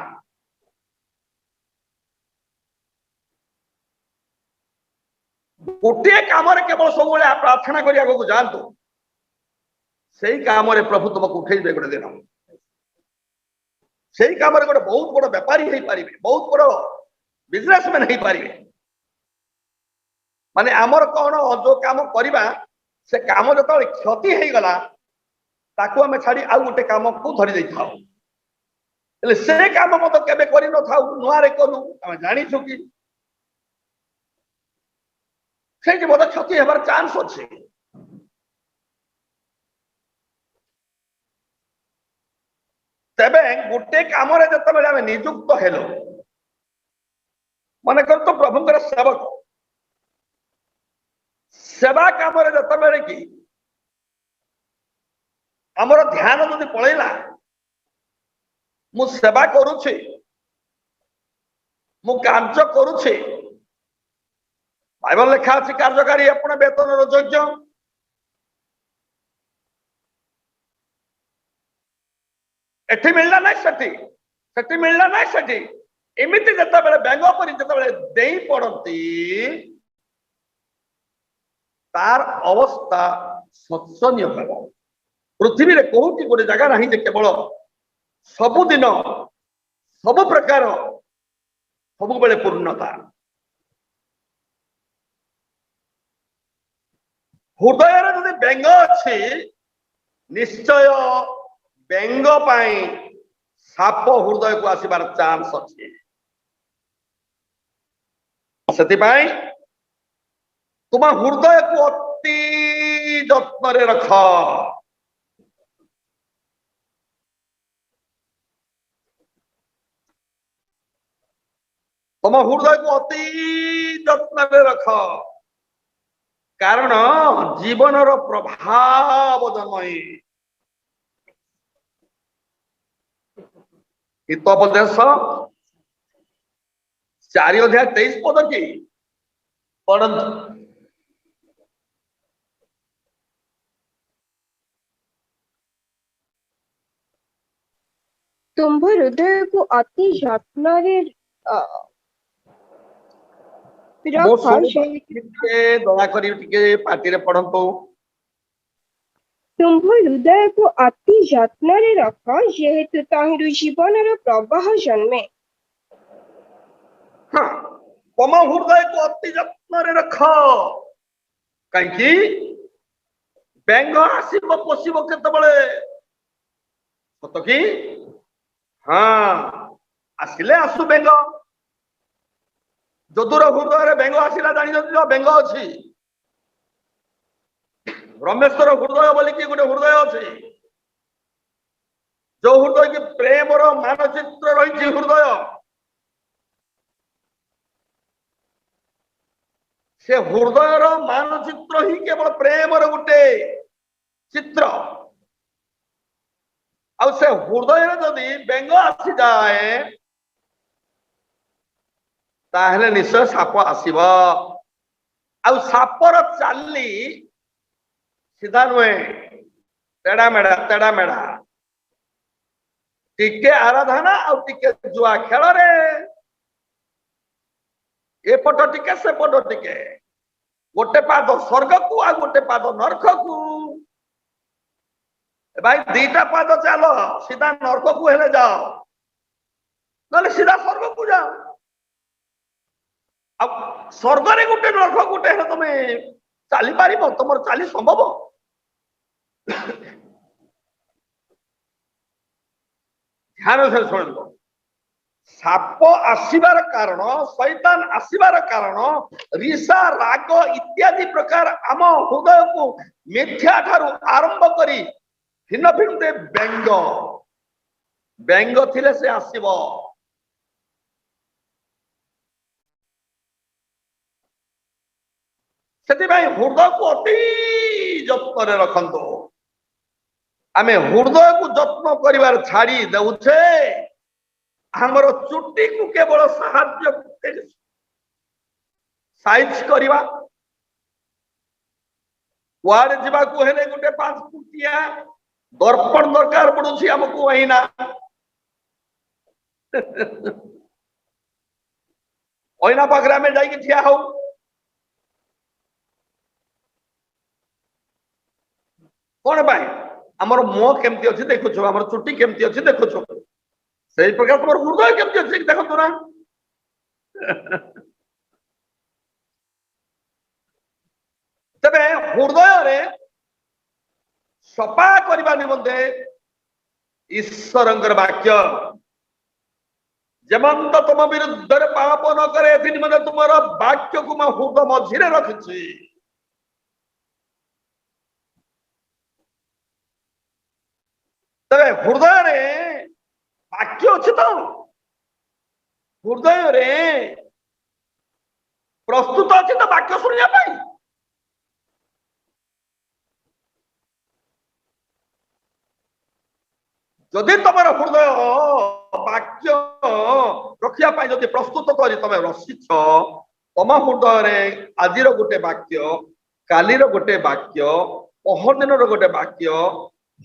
गोटे काम केवल सब प्रार्थना करिया को जानतु से काम प्रभु तुमको उठेबे गोटे दिन से काम गोटे बहुत बड़ व्यापारी हो पारे बहुत बड़ बिजनेसमैन हो पारे माने आमर कौन जो काम करवा से काम जो क्षति हो गला ताकू आम छाड़ी आउ गोटे काम को धरी दे था से काम मत केबे करि न थाउ नुआरे करू आम जानिछु कि से मत क्षति हेबार चांस अछि। तेबे गोटे काम जिते आम निजुक्त हेलो मन कर तो प्रभुंकर सेवक सेवा काम जिते कि आमर ध्यान जदि पलैला मु सेवा करुछि मु कार्य करुछि बाइबल लेखा अछि कार्यकारी अपन वेतन योग्य एठी मिलना ना सेठी मिलना ना सेठी एमिति जता बेले बैंग पर जता बेले देई पड़ती तार अवस्था सत्सन्य होगा। पृथ्वी रे कोठी गोटे जगह नहीं जे केवल सबुदिन सब प्रकार सब बेले पूर्णता हृदय जदि व्यंग अच्छी निश्चय व्यंग पाई साप हृदय को आसबार चांस अच्छी से तुम हृदय को अति जत्न रख तुम हृदय को अति जत्न रख कारण जीवन प्रभाव जन्मयी हितोपदेश 4 अध्याय 23 पद की पढ़ंतु। ତୁମ୍ଭ ହୃଦୟକୁ ଅତି ଯତ୍ନରେ वो ରଖ ଦୟାକରି ଟିକେ ପାଟିରେ ପଢନ୍ତୁ। ତୁମ୍ଭ ହୃଦୟକୁ ଅତି ଯତ୍ନରେ ରଖ ଯେହେତୁ ତହିଁରୁ ଜୀବନର ପ୍ରବାହ ଜନ୍ମେ। हाँ, तुम हृदय को अति जत्न रख कहीं व्यंग आसब पशिब केतबले सत कि हाँ आसिले आसु व्यंग जदुर हृदय व्यंग आसला जानी व्यंग अच्छी रमेश्वर हृदय बोलिक गोटे हृदय अच्छी जो हृदय की प्रेमर मानचित्र रही हृदय से हृदयर मानचित्र ही केवल प्रेमर गोटे चित्र आ से हृदय जदि व्यंग आसी जाए ताहले निश्चय साप आसीब आ सापर चाली सीधा नुहे तेड़ा मेड़ा टिके आराधना आ टिके जुआ खेल रे एपट टिके से पट टिके गोटे पाद स्वर्ग को आ गोटे पाद नरक को भाई दीटा पाद चल सीधा नरक को हेले जाओ ना सीधा स्वर्ग को जाओ अब स्वर्ग रे गोटे नरक गोटे है तुम चली पार तुम चली संभव ध्यान से शुण साप आसबार कारण शैतान आसबार कारण ऋषा राग इत्यादि प्रकार आम हृदय को मिथ्या ठारू आरंभ करी भिन्न भिन्न व्यंग व्यंग थिले से आसीब से हृदय को अति जत्न रखंतु आमे हृदय को जत्न करिवार छाड़ी देउछे हमर चुट्टी को केवल साहाଯ୍य साइज करिवा वाड़ जीवा को हेले गोटे 5 फुटिया दर्पण दरकार पड़ुछि हमको वहीना ओइना पाखरा में जाई के ठिया हो कोन भाई हमर मुंह केमती अछि देखुछो हमर चुट्टी केमती अछि देखुछो सही प्रकार तुम हृदय केमती अच्छे देखो ना तबे हृदय रे सफा करबा निमंते ईश्वरंकर वाक्य जमंत तुम विरुद्ध रे पाप न करे एथि निमंते तुमर वाक्य को मैं हृदय मझिरे रखिछि तबे हृदय रे वाक्य अच्छे तो हृदय रे प्रस्तुत अच्छे तो वाक्य शुणा जदि तुम हृदय वाक्य रखा जदि प्रस्तुत कर तुम रसिछ तुम हृदय रे आज गोटे वाक्य कालीर गोटे वाक्य पहर दिन गोटे वाक्य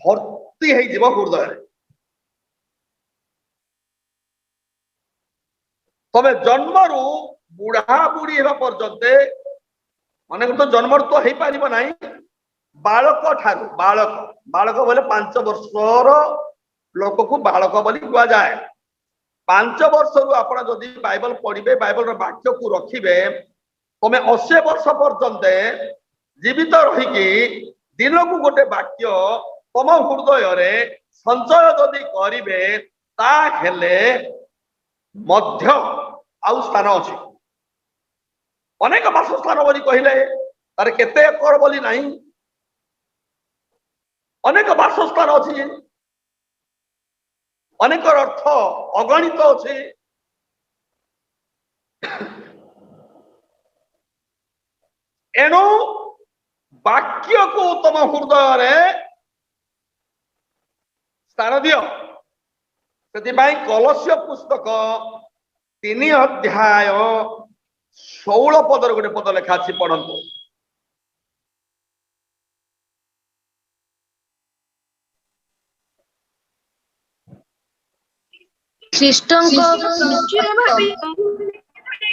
भर्ती हो हृदय तबे जन्मरू बुढ़ा बुढ़ी होगा पर्यंत अनेक तो जन्म तो हो पार ना बालक ठारू बालक बालक बोले 5 वर्षर लोक को बालक बोली कह जाए 5 वर्ष रु आप बाइबल पढ़े बाइबल वाक्य को रखिए तुम 80 वर्ष पर्यंत जीवित रहीकि दिन को गोटे वाक्य तुम हृदय रे संचय जदि करिवे ताहेले मध्य आउ स्थान अच्छी अनेक बासस्थान बोली कहले तार केते एकर बोली नहीं अनेक बासस्थान अच्छी अनेक अर्थ अगणित अच्छे एणु वाक्य को तुम हृदय स्थान दियो से कलस्य पुस्तक 3 अध्याय 16 पदर गोटे पद लेखा अच्छी पढ़ंतु। ପ୍ରଚୁର ଭାବେ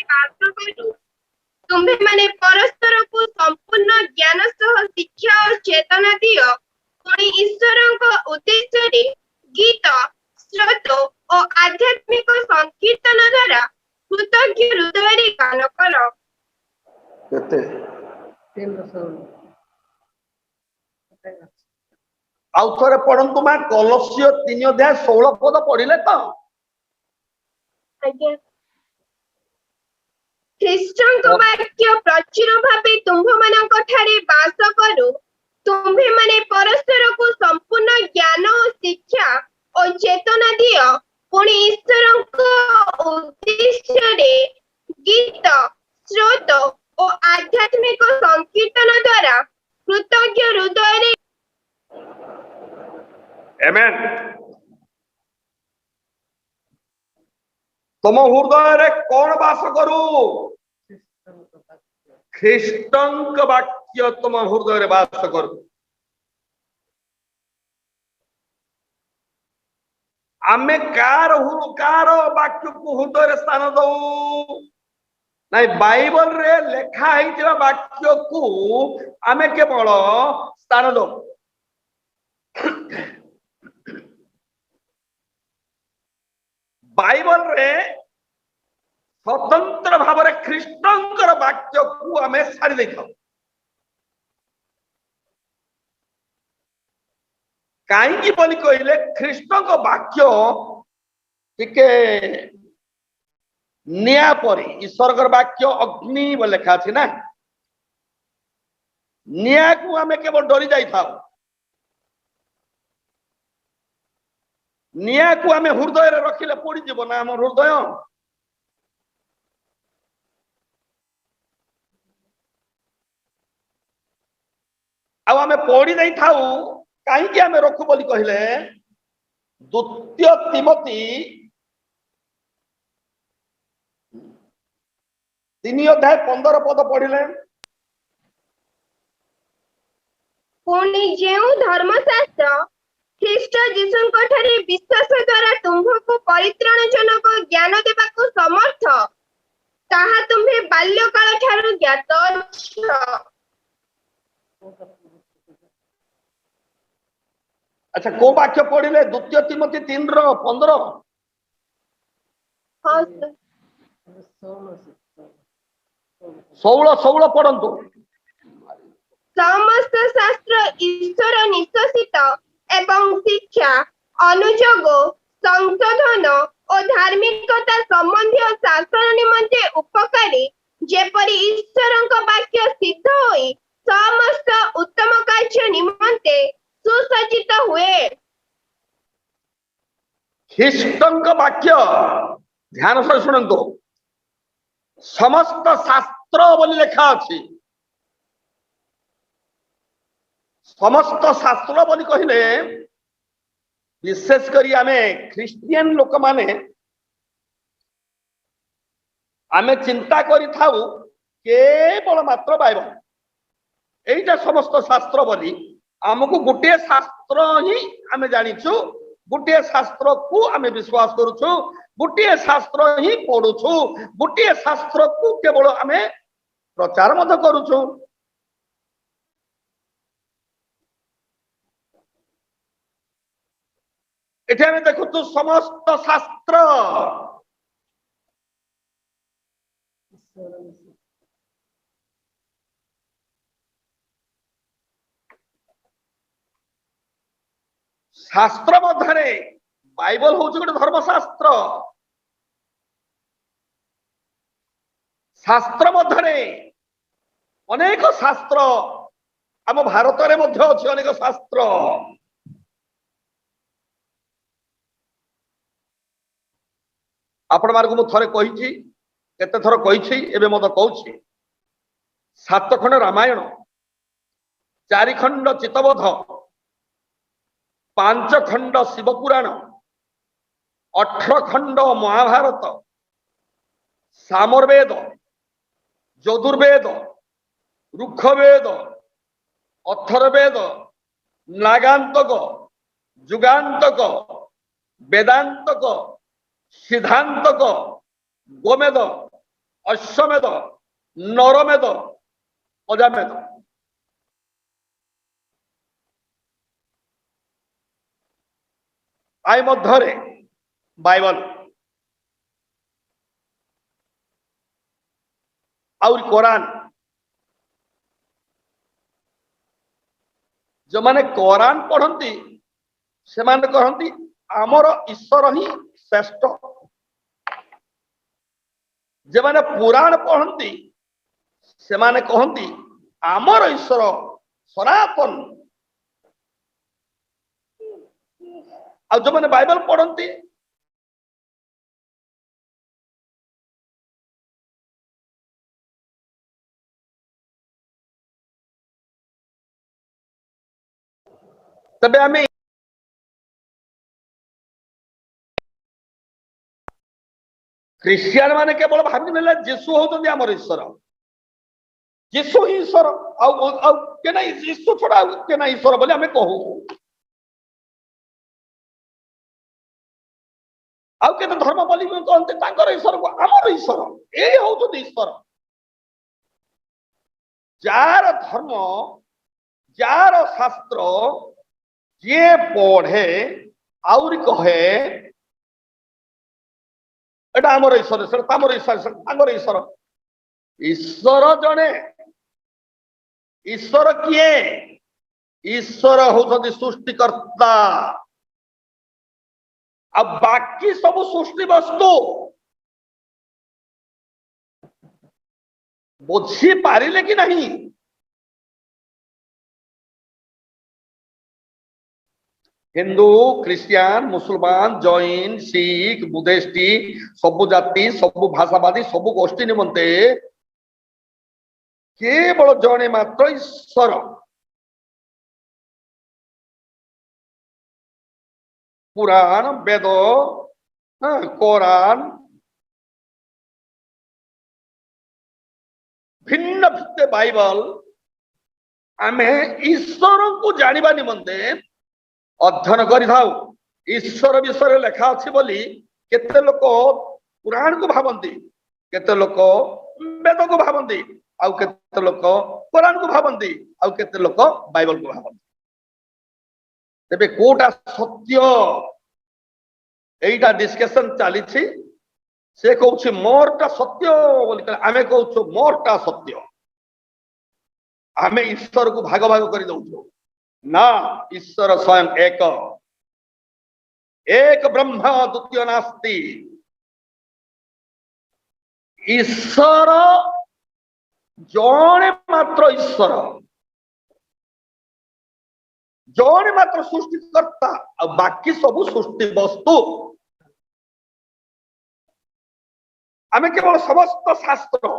ବାସ କରୁ। ତୁମ୍ଭେ ମାନେ ପରସ୍ପରକୁ ସମ୍ପୂର୍ଣ୍ଣ ଜ୍ଞାନ ସହ ଶିକ୍ଷା ଓ ଚେତନା ଦିଅ। ପୁଣି ଈଶ୍ୱରଙ୍କ ଉଦ୍ଦେଶ୍ୟରେ ଗୀତ, ଶ୍ରୋତ ଓ ଆଧ୍ୟାତ୍ମିକ ସଂକୀର୍ତ୍ତନ ଦ୍ୱାରା କୃତଜ୍ଞ ହୃଦୟରେ ଗାନ କର। आउ थे पढ़ंतु मां कलस्य 3 अध्याय 16 पद पढ़िले तो ଆଜ୍ଞା। ଖ୍ରୀଷ୍ଟଙ୍କ ବାକ୍ୟ ପ୍ରଚୁର ଭାବେ ତୁମ୍ଭମାନଙ୍କ ଠାରେ ବାସ କରୁ। ତୁମ୍ଭେମାନେ ପରସ୍ପରକୁ ସମ୍ପୂର୍ଣ୍ଣ ଜ୍ଞାନ ଓ ଶିକ୍ଷା ଓ ଚେତନା ଦିଅ। ପୁଣି ଈଶ୍ୱରଙ୍କ ଉଦ୍ଦେଶ୍ୟରେ ଗୀତ, ଶ୍ରୋତ ଓ ଆଧ୍ୟାତ୍ମିକ ସଂକୀର୍ତ୍ତନ ଦ୍ୱାରା କୃତଜ୍ଞ ହୃଦୟରେ आमेन। तुम हृदय कौन वास करू? ख्रीष्टंक वाक्य तुम हृदय वास करू। आमे कार वाक्य को हृदय स्थान दऊ नहीं बाइबल रे लेखा है वाक्य को आमे केवल स्थान दऊ। बाइबल रे स्वतंत्र भाव रे ख्रीष्टंकर वाक्य को आमे सारी देख कहीं बोली कहले ख्रीष्टंक वाक्य टिके निया परी ईश्वर वाक्य अग्नि बोले लेखा अछि ना निया को आमे केवल डरी जाई था निया को आमे हृदय रे रखिले पड़ी जीव ना हमर हृदय आ आमे पड़ी नहीं थाऊ कहीं आमे रखु बोली कहले द्वितीय तिमोथी 3 अध्याय 15 पद पढ़िले पुणी जेउ धर्मशास्त्र ख्रीष्ट जीशुଙ୍କ ଠାରେ विश्वास द्वारा तुम्भको परित्राण जनक ज्ञान देबाको समर्थ ताहा तुम्हे बाल्य काल ठारू ज्ञात छ। अच्छा को वाक्य पढ़िले द्वितीय तिमोथी 3:15 हाँ 16 पढ़ंतु। समस्त शास्त्र ईश्वर निश्चित एवं शिक्षा अनुयोग संशोधन और धार्मिकता संबंधी शासन निमंते उपकारी जेपरि ईश्वरଙ୍କ वाक्य सिद्ध होई समस्त उत्तम कार्य निमंते सुसज्जित हुए। ख्रीष्टंक वाक्य ध्यान से शुणु समस्त शास्त्र बोली लेखा अछि समस्त शास्त्र बोली कहले विशेष करी आमे ख्रिस्टियन लोक माने आमे चिंता करी थाउ केवल मात्र बाइबल एटा समस्त शास्त्र बोली हमको गोटे शास्त्र ही आमे जानिछु गोटे शास्त्र को आमे विश्वास करूछु गोटे शास्त्र ही पढ़ुछु गोटे शास्त्र को केवल आमे प्रचार मत करूछु। एठे आमे देखुछु समस्त शास्त्र शास्त्र मध्य बाइबल हूँ गोटे धर्मशास्त्र शास्त्र मध्य अनेक शास्त्र आम भारत में मध्य अच्छी अनेक शास्त्र आपण मार्ग मु थरे कहिछि केते थर कहिछि एबे मत कहूछि 7 खंड रामायण, 4 खंड चितबोध, 5 खंड शिवपुराण, 18 खंड महाभारत, सामरवेद, यजुर्वेद, रुक्षवेद, अथर्ववेद, नागांतक, जुगांतक, वेदांतक, सिद्धांतक, गोमेद, अश्वमेध, नरमेध, अजामेध। आई मध्य बाइबल और कुरान। जो माने कुरान पढ़ती से माने कहती आमर ईश्वर ही श्रेष्ठ। जे माने पुराण पढ़ती से माने कहती आमर ईश्वर सनातन। और जो माने बाइबल पढ़ती तबे आमे क्रिश्चियन माने केवल भावी नेले जीशु होउतंदी आमर ईश्वर। जीशु ही ईश्वर आउ केना जीशु छोड़ा केना ईश्वर बोले हमें कहू। आउ केते धर्म बोली कहते तांकर ईश्वर को आमर ईश्वर ए होउतंदी ईश्वर। जार धर्म जार शास्त्र जे पढ़े आउरी कहे एटा आमर ईश्वर से तामर ईश्वर तांगर ईश्वर। ईश्वर जने ईश्वर किए ईश्वर होउछंती सृष्टिकर्ता। अब बाकी सब सृष्टि वस्तु बुझी पारिले कि नहीं। हिंदू क्रिश्चियन मुसलमान जैन सिख बुद्धिस्टी सबु जाति सबु भाषावादी सबु गोष्ठी निमंते केवल जने मात्र ईश्वर। पुराण वेद कुरान भिन्न भिन्न बाइबल आमे ईश्वर को जानिबा निमंते अध्ययन करि थाउ। ईश्वर विषय लेखा अछि बोली केते लोक पुराण को भावंती केते लोक वेद को भावंती आउ केते लोक कुरान को भावंती आउ केते लोक बाइबल को भावंती। तेबे कोटा सत्य एटा डिस्कशन चली से कहूँ मोरटा सत्य बोली आमे कहूँ मोरटा सत्य। आमे ईश्वर को भाग भाग कर दउछु ना। ईश्वर स्वयं एक एक ब्रह्म द्वितीय नास्ति। ईश्वर जने मात्र ईश्वर जने मात्र सृष्टिकर्ता और बाकी सब सृष्टि वस्तु। आमे केवल समस्त शास्त्र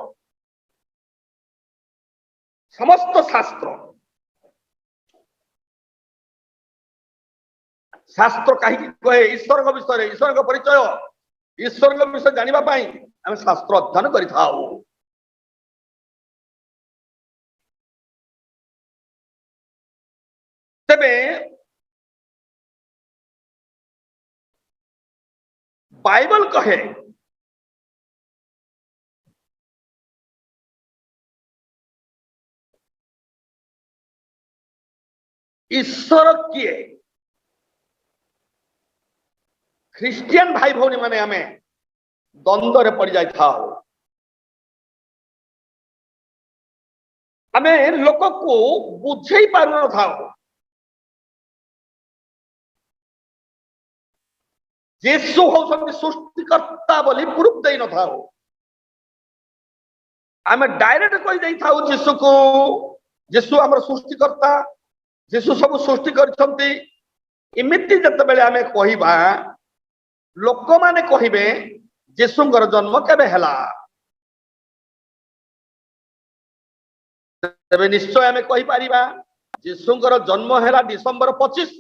शास्त्र कहीं कहे ईश्वर विषय ईश्वर परिचय ईश्वर विषय जानिबा पाई आमे शास्त्र अध्ययन करि थाउ। तेबे बाइबल कहे ईश्वर किए। ख्रिस्टियन भाई भौनी माने आमे द्वंद्व रे पड़ जाय थाओ। आमे लोक को बुझेई पारु न थाओ। यीशु होउछंती सृष्टिकर्ता बोली प्रूफ देई न थाओ। आमे डायरेक्ट कहि देई थाओ यीशु को यीशु हमर सृष्टिकर्ता यीशु सब सृष्टि करछंती। इमिति जते बेले आमे कहिबा लोक माने कहिबे यीशुंकर जन्म केबे हला। तेबे निश्चय आमे कहि परिबा यीशुंकर जन्म हैला डिसेंबर 25।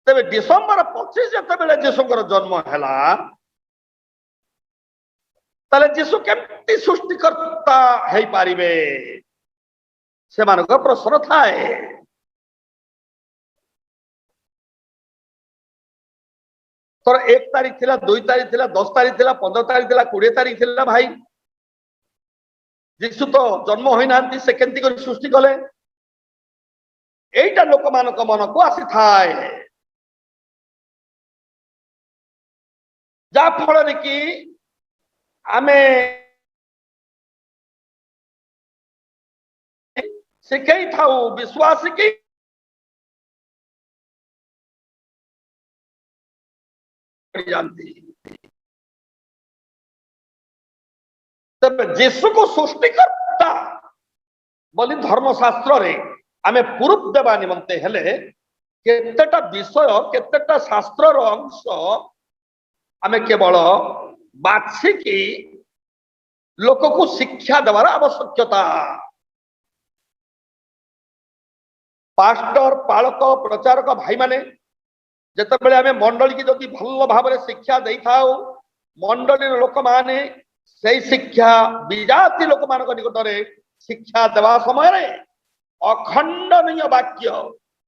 तेबे डिसेंबर 25 जेतेबेले यीशुंकर जन्म हैला ताले यीशु केमती सृष्टिकर्ता है पारिबे से मानक प्रश्न थाए। तोर 1 तारीख थिला 2 तारीख थिला 10 तारीख थिला 15 तारीख थिला 20 तारीख थिला भाई यीशु तो जन्म होई नांती से केंती कर सृष्टि कले एटा लोक मानक मन को आसी थाए जा फल रे कि आमे सिखई थाउ विश्वास की जानती तब यीशु को सृष्टिकर्ता बोली धर्मशास्त्र रे आमे प्रूफ देबा निमंते हेले केतेटा विषय केतेटा शास्त्र रो अंश आमे केवल बाछि की लोक को शिक्षा देवार आवश्यकता। पास्टर पालक प्रचारक भाई माने जेतेबेले आमे मंडली की जदि भल भाबरे शिक्षा देई थाउ मंडली लोक माने से शिक्षा विजाति लोक मान निकटरे शिक्षा देवा समय रे अखंडनीय वाक्य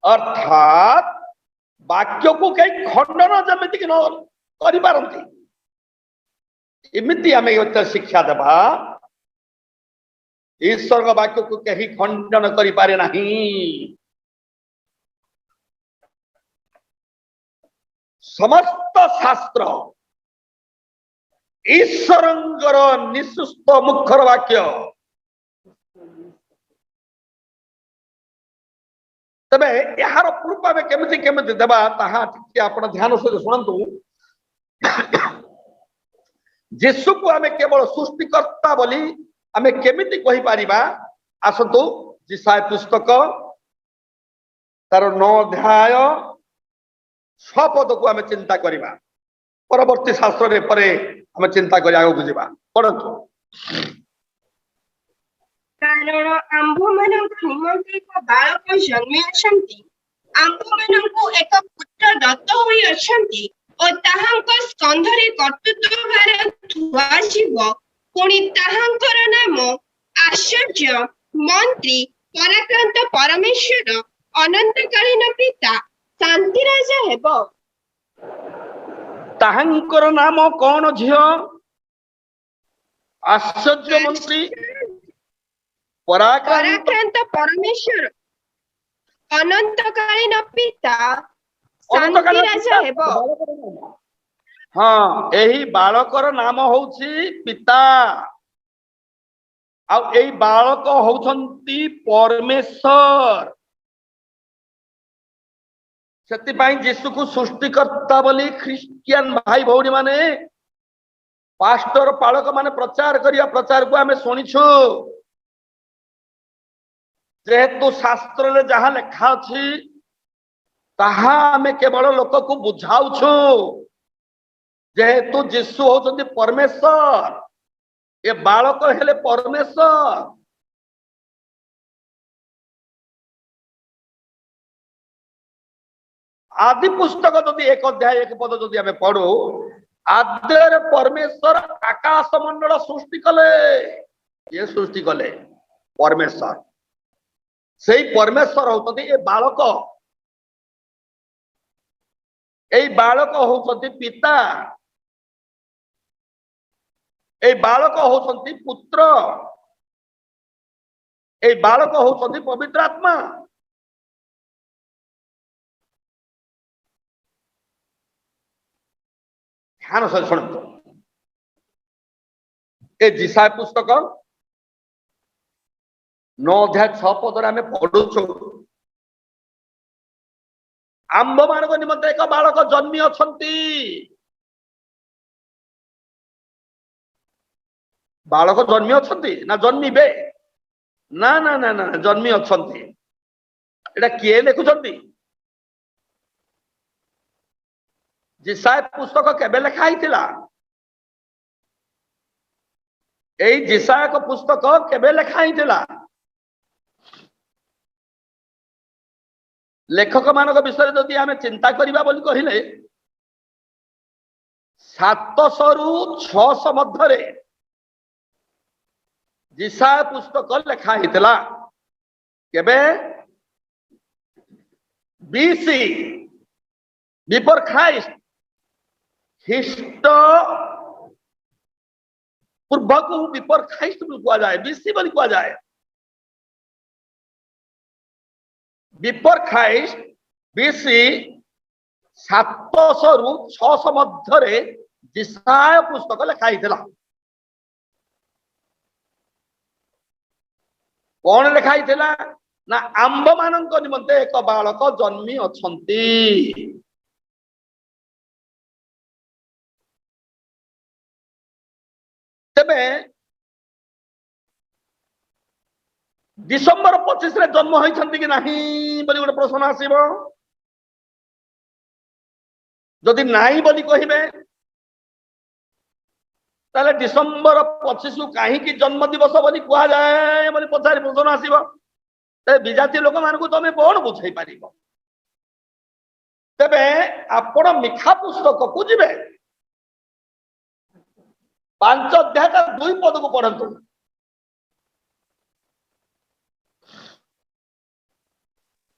अर्थात वाक्य को कई खंडन जमिति कि न करि पारंती इमिति आमे एते शिक्षा देबा ईश्वर वाक्य को कहीं खंडन करि पारे नहीं। समस्त शास्त्र ईश्वरंगर निःसुस्त मुखर वाक्य तबे यार प्रूफ आमे केमिति केमिति देबा ताहा टिके आपण ध्यान से सुनंतु। यीशु को आमे केवल सृष्टिकर्ता बोली आमे केमिति कहि पारिबा आसतु जिसाय पुस्तक तार 9 अध्याय 6 पद को आमे चिंता करिबा परवर्ती शास्त्र रे परे हम चिंता करी आगो बुझिबा पढंतु। कारण आंभ मानक निमंते एक बालक जन्मे अछंती आंभ मानकु एक पुत्र दत्त होई अछंती और ताहांक स्कंधरे कर्तृत्व भार धुआजिब पुणी ताहांकर नाम आश्चर्य मंत्री पराक्रांत परमेश्वर अनंतकालीन पिता शांति राजा हेबो। ताहांकर नाम कौन झियो आश्चर्य मंत्री पराक्रांत परमेश्वर अनंतकालीन पिता शांति राजा हेबो। हाँ एही बालकर नाम होउछि पिता आ एही बालक होउछंती परमेश्वर। सेतिपाई यीशु को सृष्टिकर्ता बोली ख्रिस्टियन भाई भौणी माने पास्टर पालक माने प्रचार करिया प्रचार को आमे सुनिछु जेहेतु शास्त्र रे जहाँ लेखा अछि ताहा आमे केवल लोक को बुझाउछु जेहेतु यीशु होचंती परमेश्वर ये बालक हेले परमेश्वर। आदि पुस्तक जदि 1 अध्याय 1 पद जदि आमे पढो आद्यर परमेश्वर आकाश मंडल सृष्टि कले ये सृष्टि कले परमेश्वर सेही परमेश्वर होचंती ए बालक होचंती पिता ए बालक होचंती पुत्र ए बालक होचंती पवित्र आत्मा। ध्यान से शुणु ए जिसाय पुस्तक 9 अध्याय 6 पदरे आमे पढुछु आंभ मानक निमंते एक बालक जन्मी अछंती बालक जन्मी अछंती ना जन्मीबे ना ना ना ना जन्मी अछंती एटा किए लेखुछंती जिसाय पुस्तक केबे लेखा हितिला एई जिसाक पुस्तक केबे लेखा हिथिला लेखक मानक विषय जदि आमे चिंता करिबा बोली कहिले 700 रु 600 मध्यरे जिसा पुस्तक लेखा हिथिला केबे बीसी बिफोर क्राइस्ट ख्रीष्ट पूर्व को बिफोर क्राइस्ट बोली कुआ जाए बीसी बोली कुआ जाए बिफोर क्राइस्ट बीसी 700 रु 600 मध्यरे जिसाय पुस्तक लेखा हिथिला कौन लेखा हिथिला ना आंब मानक निमंते एक बालक जन्मी अछंती तेबे डिसेम्बर 25 रे जन्म होइछंती कि नाही बोली गोटे प्रश्न आसीबो जदि नाही बोली कहिबे ताले डिसेम्बर 25 को काहे कि जन्म दिवस बोली कुआ जाए बोली पचारि प्रश्न आसीबो ते विजाति लोक मानकु तमे कोन बुझाई पारिबो तेबे आपण मिठा पुस्तक को जिबे 5 अध्याय का 2 पद को पढ़ंतु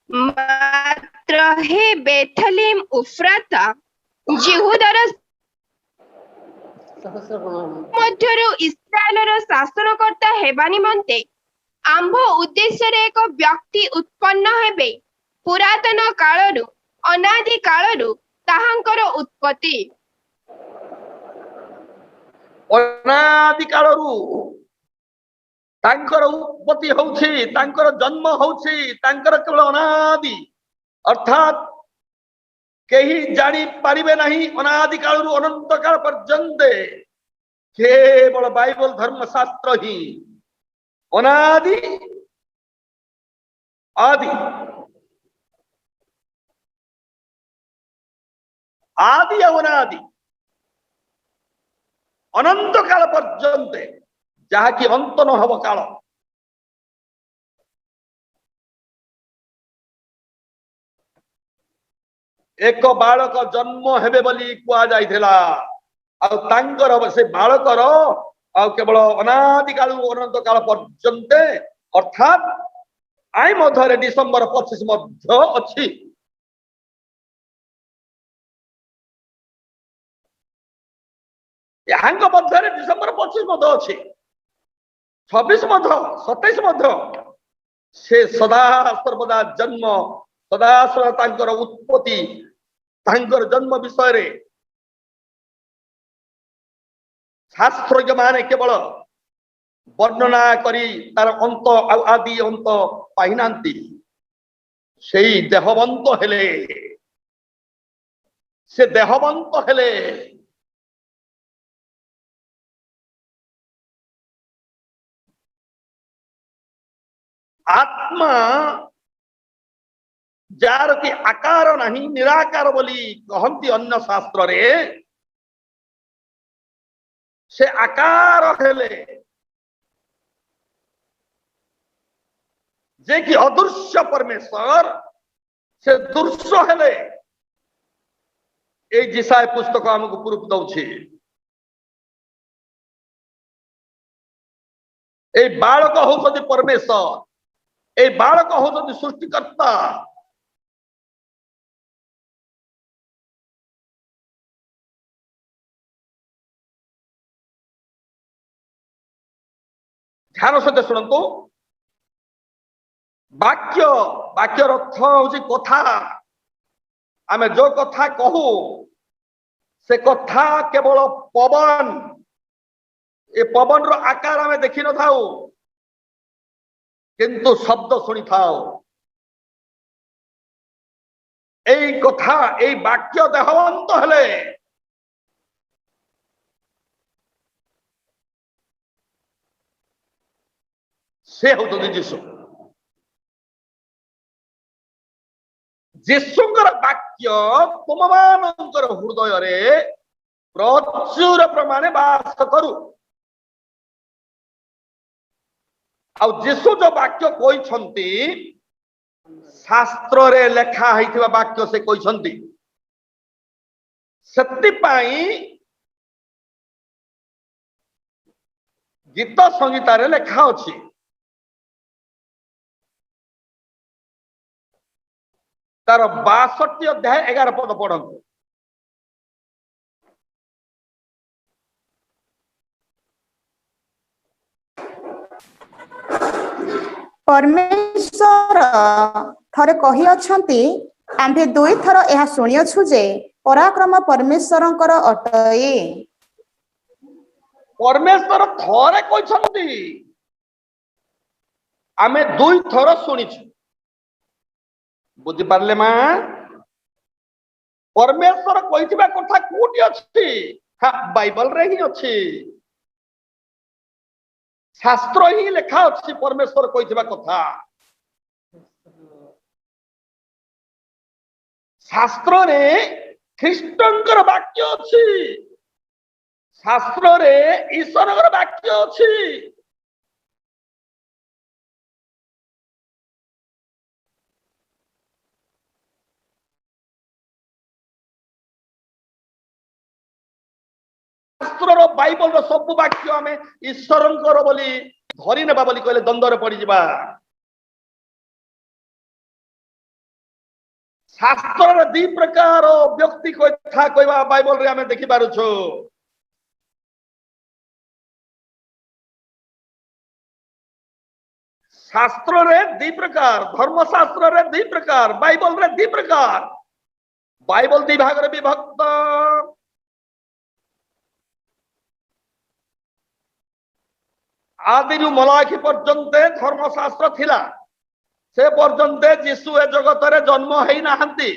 मात्र हे बेथलेम उफ्राता यहूदार मध्यरु इस्राएलर शासनकर्ता हेबा निमंते आंभ उद्देश्य रे एक व्यक्ति उत्पन्न हेबे पुरातन कालरु अनादि कालरु ताहांकर उत्पत्ति अनादि कालरु तांकर उत्पत्ति होउछि तांकर जन्म होउछि तांकर केवल अनादि अर्थात केही जानी पारिबे नहीं अनादि कालरु अनंत काल पर्यंत केवल बाइबल धर्मशास्त्र ही अनादि आदि आदि अनादि अनंत काल पर्यंत जहा कि अंत न हब काल एक बालक जन्म हेबे बोली कुआ जाइथिला आ तांकर से बालकर आ केवल अनादि काल अनंत काल पर्यंत अर्थात आई मध्यरे डिसेम्बर 25 मध्य अछि यहांक मध्यरे डिसेम्बर 25 मध्य अछि 26 मध्य 27 मध्य से सदा सर्वदा जन्म सदा सर्वदा तांकर उत्पत्ति तांकर जन्म विषय रे शास्त्रज्ञ माने केवल वर्णना करी तार अंत आदि अंत पाइनांती सेई देहवंत हेले से देहवंत हेले आत्मा जार की आकार नहीं निराकार बोली कहती अन्य शास्त्र रे से आकार हेले जे कि अदृश्य परमेश्वर से दृश्य हेले ए जिसाय पुस्तक हमको प्रूफ दउछि ए बालक होउछथि परमेश्वर ए बालक होउछथि सृष्टिकर्ता ध्यान सहित शुणु वाक्य वाक्यर अर्थ हूँ कथा आमे जो कथा कहू से कथा केवल पवन ए पवन रो आकार आमे देखि न थाऊ किंतु शब्द शुणी थाऊ एई कथा एई वाक्य देहवंत हेले से होउछथि जीशु जीशुंकर वाक्य तुममानंकर हृदय रे प्रचुर प्रमाणे वास करू ଆଉ ଯୀଶୁ जो वाक्य କହିଛନ୍ତି ଶାସ୍ତ୍ରରେ ଲେଖା ହେଇଥିବା ବାକ୍ୟ ସେ କହିଛନ୍ତି ସେଥିପାଇଁ ଗୀତ ସଂହିତାରେ ଲେଖା ଅଛି ତାର 62 ଅଧ୍ୟାୟ 11 ପଦ ପଢନ୍ତୁ। परमेश्वर थरे कही अछंती आम्भे दुई थर यह शुणियछु जे पराक्रम परमेश्वरंकर अटए। परमेश्वर थरे କହିଛନ୍ତି ଆମେ ଦୁଇ ଥର ଶୁଣିଛୁ ବୁଝି ପାରିଲେ ମା परमेश्वर କହିଥିବା କଥା କୋଉଠି ଅଛି ହଁ ବାଇବଲ ରେ ହିଁ ଅଛି शास्त्र ही लेखा अच्छी परमेश्वर कहथिबा कथा शास्त्र रे ख्रीष्टंकर वाक्य अच्छी शास्त्र रे ईश्वरकर वाक्य अच्छी शास्त्र बाइबल सब वाक्य आम ईश्वर बोली धरी नेबा बोली कहले द्वंद्व पड़ जा शास्त्र दी प्रकार व्यक्ति कथा कहवा बाइबल रे आम देखि पारुछु शास्त्र रे दी प्रकार धर्मशास्त्र रे दी प्रकार बाइबल रे दी प्रकार बाइबल दी भाग रे विभक्त आदि मलाखी पर्यंत धर्मशास्त्र थिला से पर्यंत जीशु ए जगत रे जन्म हेई नाहंती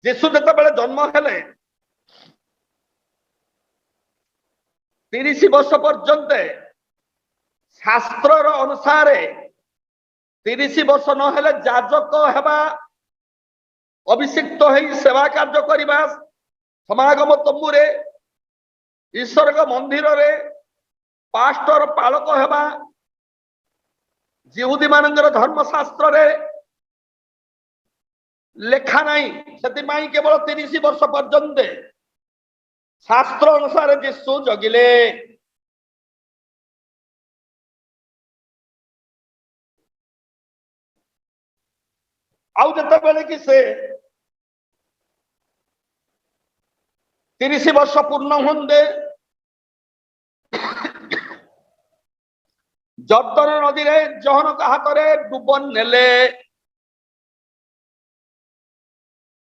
जीशु जते बेले जन्म हेले 30 वर्ष पर्यंत शास्त्र अनुसार 30 वर्ष न हेले याजक हेबा अभिषिक्त है सेवा कार्य करवा समागम तंबुरे ईश्वर मंदिर रे पास्टर पालक हेबा जिहुदी मानकर धर्मशास्त्र रे लेखा नहीं से केवल 30 वर्ष पर्यंत शास्त्र अनुसार जीशु जगिले आउ जते बेले कि से 30 वर्ष पूर्ण होंदे जर्दन नदी रे जहन हाथ में डुबन नेले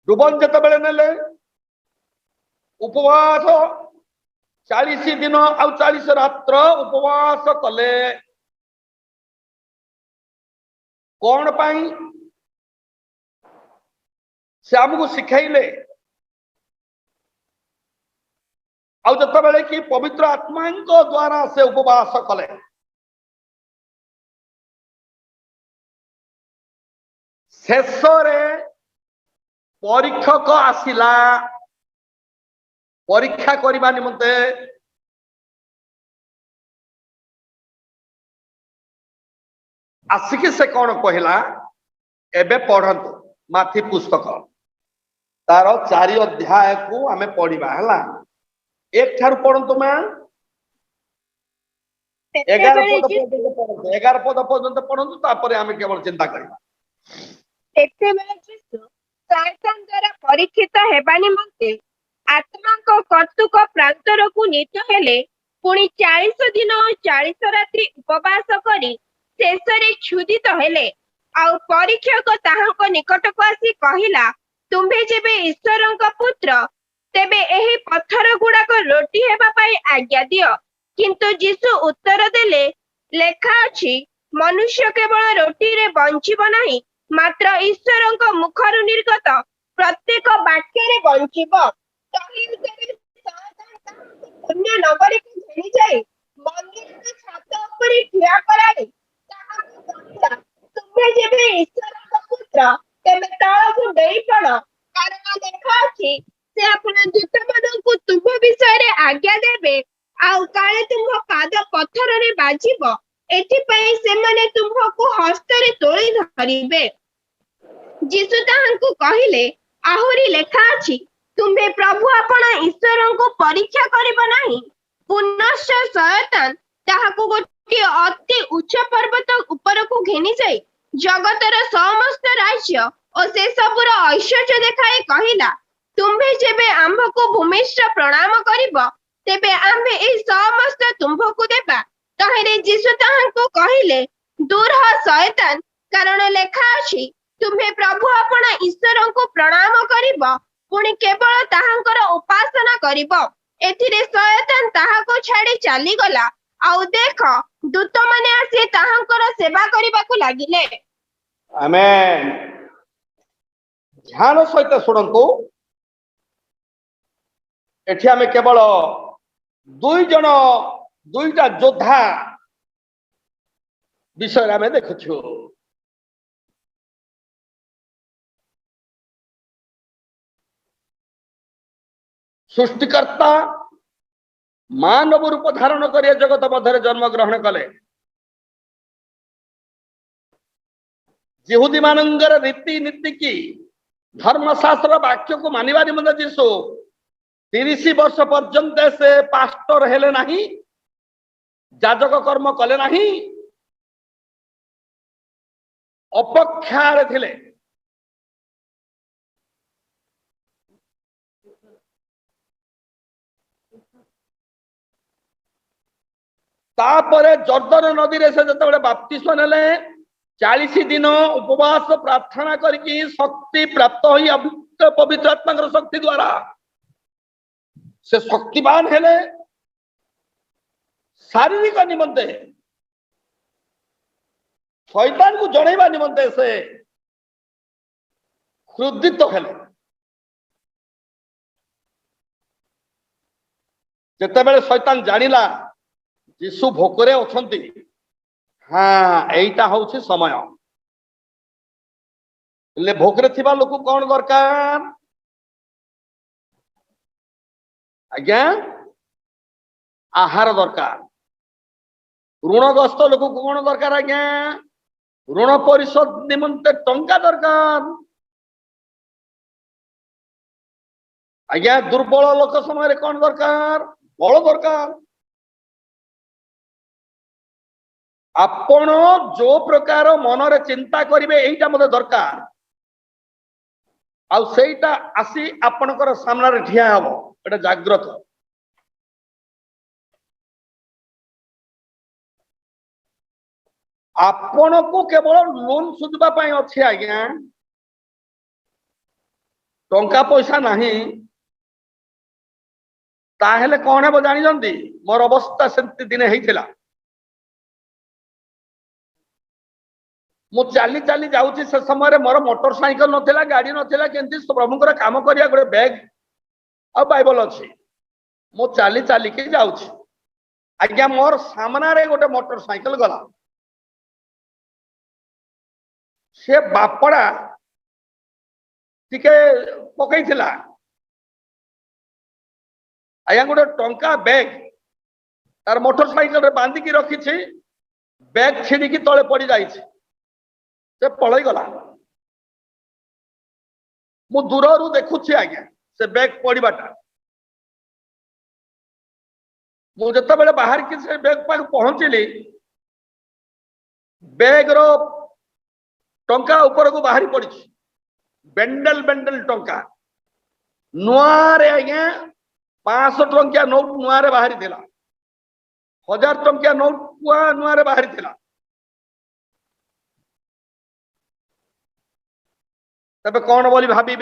डुबन जते बेले नेले उपवास 40 दिन आ 40 रात्र उपवास कले कौन पाई से आमको शिखाइले आउ जत बेले कि पवित्र आत्मा द्वारा से उपवास कले शेष परीक्षक आसिला परीक्षा करने निमंते आसिक से कौन कहला एबे पढ़ंतु माथी पुस्तक तार 4 अध्याय को आमे पढ़िबा हला एक ठार पढ़ंतु मां 11 पद पर्यंत पढ़ंतु तापर आमे केवल चिंता करिबा तेते बेले जीसु शैतान द्वारा परीक्षित हेबा निमंते आत्मा को कतुक प्रांतर को नीत हेले पुणी 40 दिन और 40 रात्रि उपवास करी शेषरे क्षुदित हेले आउ परीक्षक ताहांको निकट को आसी कहिला तुम्भे जेबे ईश्वरंक पुत्र तेबे एही पत्थर गुड़ाक रोटी हेबा पाई आज्ञा दियो किंतु जीसु उत्तर देले लेखा अछि मनुष्य केवल रोटी रे बंचिबो नाही मात्र ईश्वरंक मुखरु निर्गत प्रत्येक वाक्य रे बंचिबो कहि पुण्य नगरी को झेली जाए मंदिर के छात ऊपर ठिया कराई तुम्हें जेबे ईश्वरंक पुत्र तेबे ताळकु देई पड़ कारण देखा अछि से अपना दूत मान आज्ञा देबे आउ काले तुम पाद पत्थर रे बाजिब एथिपाई सेमाने तुमको हस्तरे तोଳି धरिबे। यीशु ताहांकु कहिले आहुरी लेखा अछि तुम्हे प्रभु आपण ईश्वरंको परीक्षा करिब नाही। पुनश्च शयतान ताहाकु गोटे अति उच्च पर्वत उपरकु घेनी जाई जगतर समस्त राज्य और से सबुर ऐश्वर्य देखाई कहिला तुम्हे जेबे आम्भको भूमिष्ठ प्रणाम करिब तेबे आम्भे ए समस्त तुम्भको देबा। तहेरे यीशु ताहांकु कहिले दूर ह शयतान कारण लेखा अछि तुम्हे प्रभु आपण ईश्वरंको प्रणाम करिब पुणी केवल ताहांकर उपासना करिब। एथिरे शयतान ताहाको छाड़ी चली गला आउ देख दूत माने आसी ताहांकर सेवा करिबाकु लागिले। आमेन। ध्यान सहित शुणु एठी आमे केवल दुईटा योद्धा विषय आमे देखुछु। सृष्टिकर्ता मानव रूप धारण कर जगत मध्य जन्म ग्रहण कले। यहूदी मानंगर रीति नीति की धर्मशास्त्र वाक्य को मानिबा निमंते यीशु 30 वर्ष पर्यंत से पास्टर हेले नहीं, जाजक कर्म कले नहीं, अपेक्षा थिले। तापरे जर्दन नदी रे से जतबे बाप्तिस्म नेले 40 दिन उपवास प्रार्थना करके शक्ति प्राप्त होई पवित्र आत्मा शक्ति द्वारा से शक्तिवान हेले। शारीरिक निमंते शैतान को जणैबा निमंते से क्रोधित हेले। जेतेबेले शैतान जानिला यीशु भोकरे अछंती, हाँ एटा होछि समय ले भोकरे थिबा लोक कौन दरकार आज्ञा आहार दरकार। ऋणग्रस्त लोक कौन दरकार आज्ञा ऋण परिशोध निमंते टंका दरकार। आज्ञा दुर्बल लोक समय कौन दरकार बल दरकार। आपण जो प्रकार मनरे चिंता करिवे एइटा मते दरकार आउ सेइटा आसी आपणकर सामना रे ठिया हबो एटा जागृत। आपण को केवल लोन सुझबा पई अछि आज्ञा टंका पैसा नाही ताहेले कोन हेबो जानि जंदी मोर अवस्था सेंति दिने हेइथिला। मु चाली चाली जाऊँगी से समय मोर मोटरसाइकेल नथिला गाड़ी नथिला केंती प्रभुंकर काम करिया गोटे बैग आ बाइबल अछि मु चाली चाली के जाऊँगी। आज्ञा मोर सामना रे गोटे मोटरसाइकेल गला से बापड़ा टिके पकईथिला आज्ञा गोटे टंका बैग तार मोटरसाइकेल रे बांधिकी रखी बैग छिड़िकी तले पड़ जाइए से पलई गला। मु दूर रू देखुची आज्ञा से बैग पड़ाटा मु जते बेले बाहर की से बैग पाक पहुंचली बैग रो टंका ऊपर को बाहरी पड़ी बेंडल बेंडल टंका नुआरे आज्ञा 500 टंकिया नोट नुआरे बाहरी थिला 1000 टंकिया नोट नुआरे बाहरी थिला। तबे कौन बोली भाबी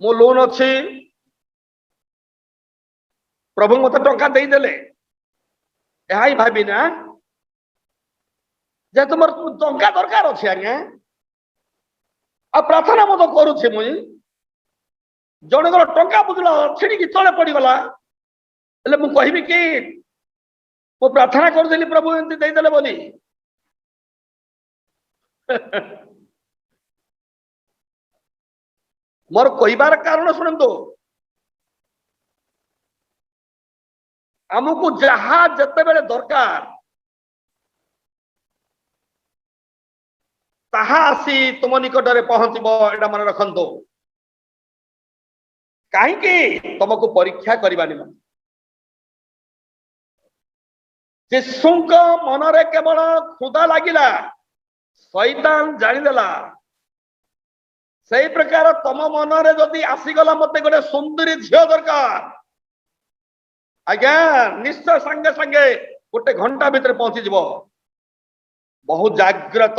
मो लोन अच्छी प्रभु मत टंका दे देले यही भाबी ना जे तुम टंका दरकार अच्छे आज्ञा आ प्रार्थना मत करुचे मुई जन टंका बुझला छिड़ी तले पड़गला मु कहबी कि मु प्रार्थना करदेली प्रभु एमती देदेले बोली मोर कहबार कारण शुणु आमको जहा जते बेले दरकार ताहा आसी तुम निकटरे पहुंचब एटा मन रखंतो कहीं तुमको परीक्षा करबा निमंते यीशुଙ୍କ मनरे केवल क्षुधा लागिला शैतान जानिदेला सही प्रकार तुम मनरे जदि आसीगला मते गोटे सुंदरी झियो दरकार आज्ञा निश्चय संगे संगे गोटे घंटा भितर पहुंची जीव बहुत जाग्रत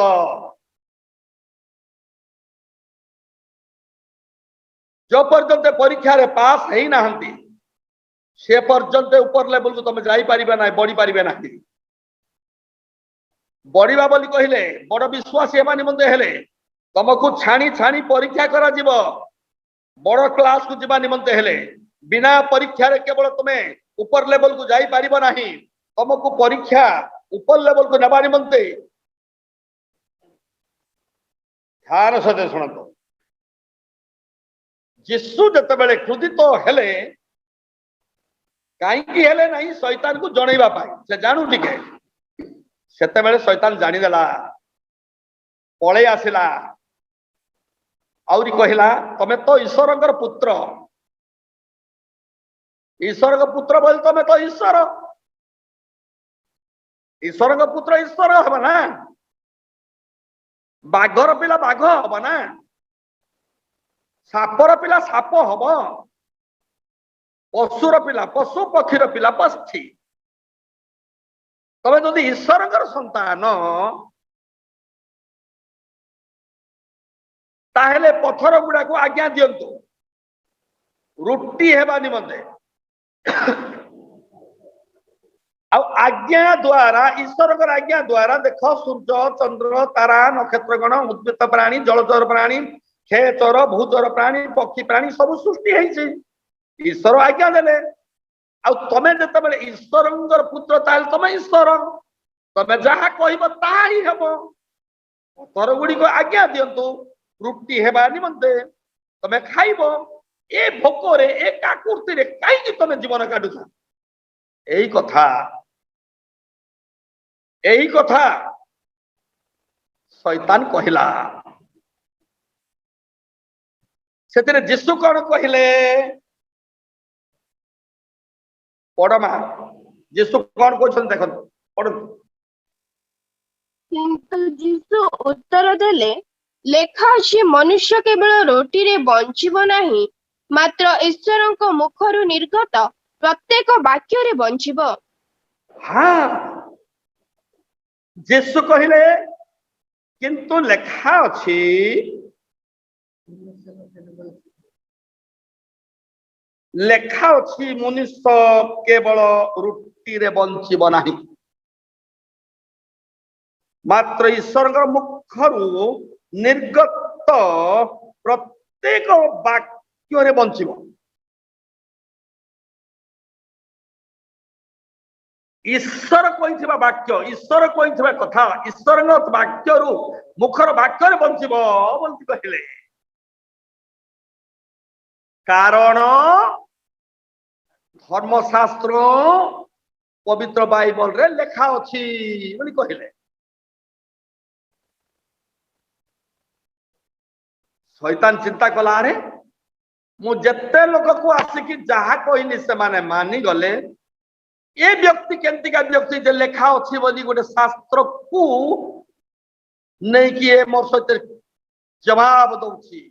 जो पर्यंत परीक्षा रे पास है ना से पर्यंत ऊपर लेवल को तुम जाई परिबे ना बढ़ी परिबे ना बढ़िबा बोली कहिले बड़ विश्वासी हेबा निमंते हेले तुमको छाणी छाणी परीक्षा करा जीव बड़ क्लास को जीवा निमंते हेले बिना परीक्षा रे केवल तुमे ऊपर लेवल को जाई परिबो नाही तुमको परीक्षा ऊपर लेवल को नेबा निमंते ध्यान सहित शुणतो यीशु जते बेले क्रोधित हेले कहीं हेले नहीं शैतान को जनइबा पाई से जानू टिके सेते बेले शैतान जानी देला पळे आसिला आउरी कहिला तमे तो ईश्वरंकर पुत्र ईश्वर का पुत्र बोल तमे तो ईश्वर ईश्वर का पुत्र ईश्वर हबा ना बाघर पिला बाघ हबा ना सापर पिला साप हब पशुर पिला पशु पक्षीर पिला पक्षी तमे जदि ईश्वरंकर संतान ताहेले पत्थर गुड़ा को आज्ञा दियंतु रुटी हेबा निमंते आज्ञा द्वारा ईश्वर आज्ञा द्वारा देख सूर्य चंद्र तारा नक्षत्रगण उद्भिद प्राणी जलचर प्राणी खेचर भूचर प्राणी पक्षी प्राणी सब सृष्टि है ईश्वर आज्ञा देले तमे जते ईश्वर पुत्र ताल तमे ईश्वर तमे जहा कहब ताहा ही हेब पत्थर गुड़ी को आज्ञा दियंतु रुटी हेबा निमंते तमे खाइब ए भोकरे ए काकुर्ती रे काई तमे जीवन काटुछ एही कथा शैतान कहिला सेतरे यीशु कौन कहिले पढ़मा यीशु कौन कहछन देखन पढ़न किंतु यीशु उत्तर देले लेखा अछि मनुष्य केवल रोटी रे बंचिबो नाही मात्र ईश्वरଙ୍କ मुखरु निर्गत प्रत्येक वाक्य रे बंचिबो हाँ यीशु कहिले किंतु लेखा अछि लेखा अछि मनुष्य केवल रुटी रे बंचिबो नाही मात्र ईश्वरଙ୍କ मुखरु निर्गत प्रत्येक वाक्य रे बंचिबो ईश्वर कहिथिबा वाक्य ईश्वर कहिथिबा कथा ईश्वरଙ୍କ वाक्यरु मुखर वाक्य रे बंचिबो बोलति कहिले कारण धर्मशास्त्र पवित्र बाइबल रे लेखा अछि बोली कहिले शैतान चिंता कला रे मु जत्ते लोक को आसिकी जहा कहली से माने मानी गले ये व्यक्ति केंती का व्यक्ति जे लेखा अछि बोली गोटे शास्त्र को नहीं कि ए मोर सहित जवाब दउछि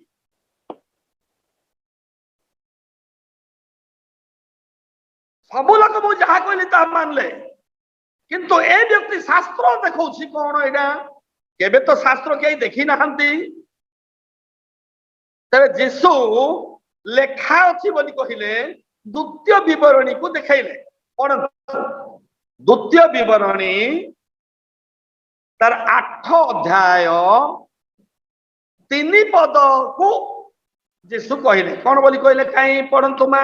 सब लोग मु जहा कहली ता मानले किंतु ए व्यक्ति शास्त्र देखौछि कोन एडा केबे तो शास्त्र केई देखि नाहंती तबे यीशु लेखा अछि बोली कहिले द्वितीय विवरणी को देखाइले कौन द्वितीय विवरणी तार 8 अध्याय 3 पद को यीशु कहिले कौन बोली कहिले काई पढ़ंतु मा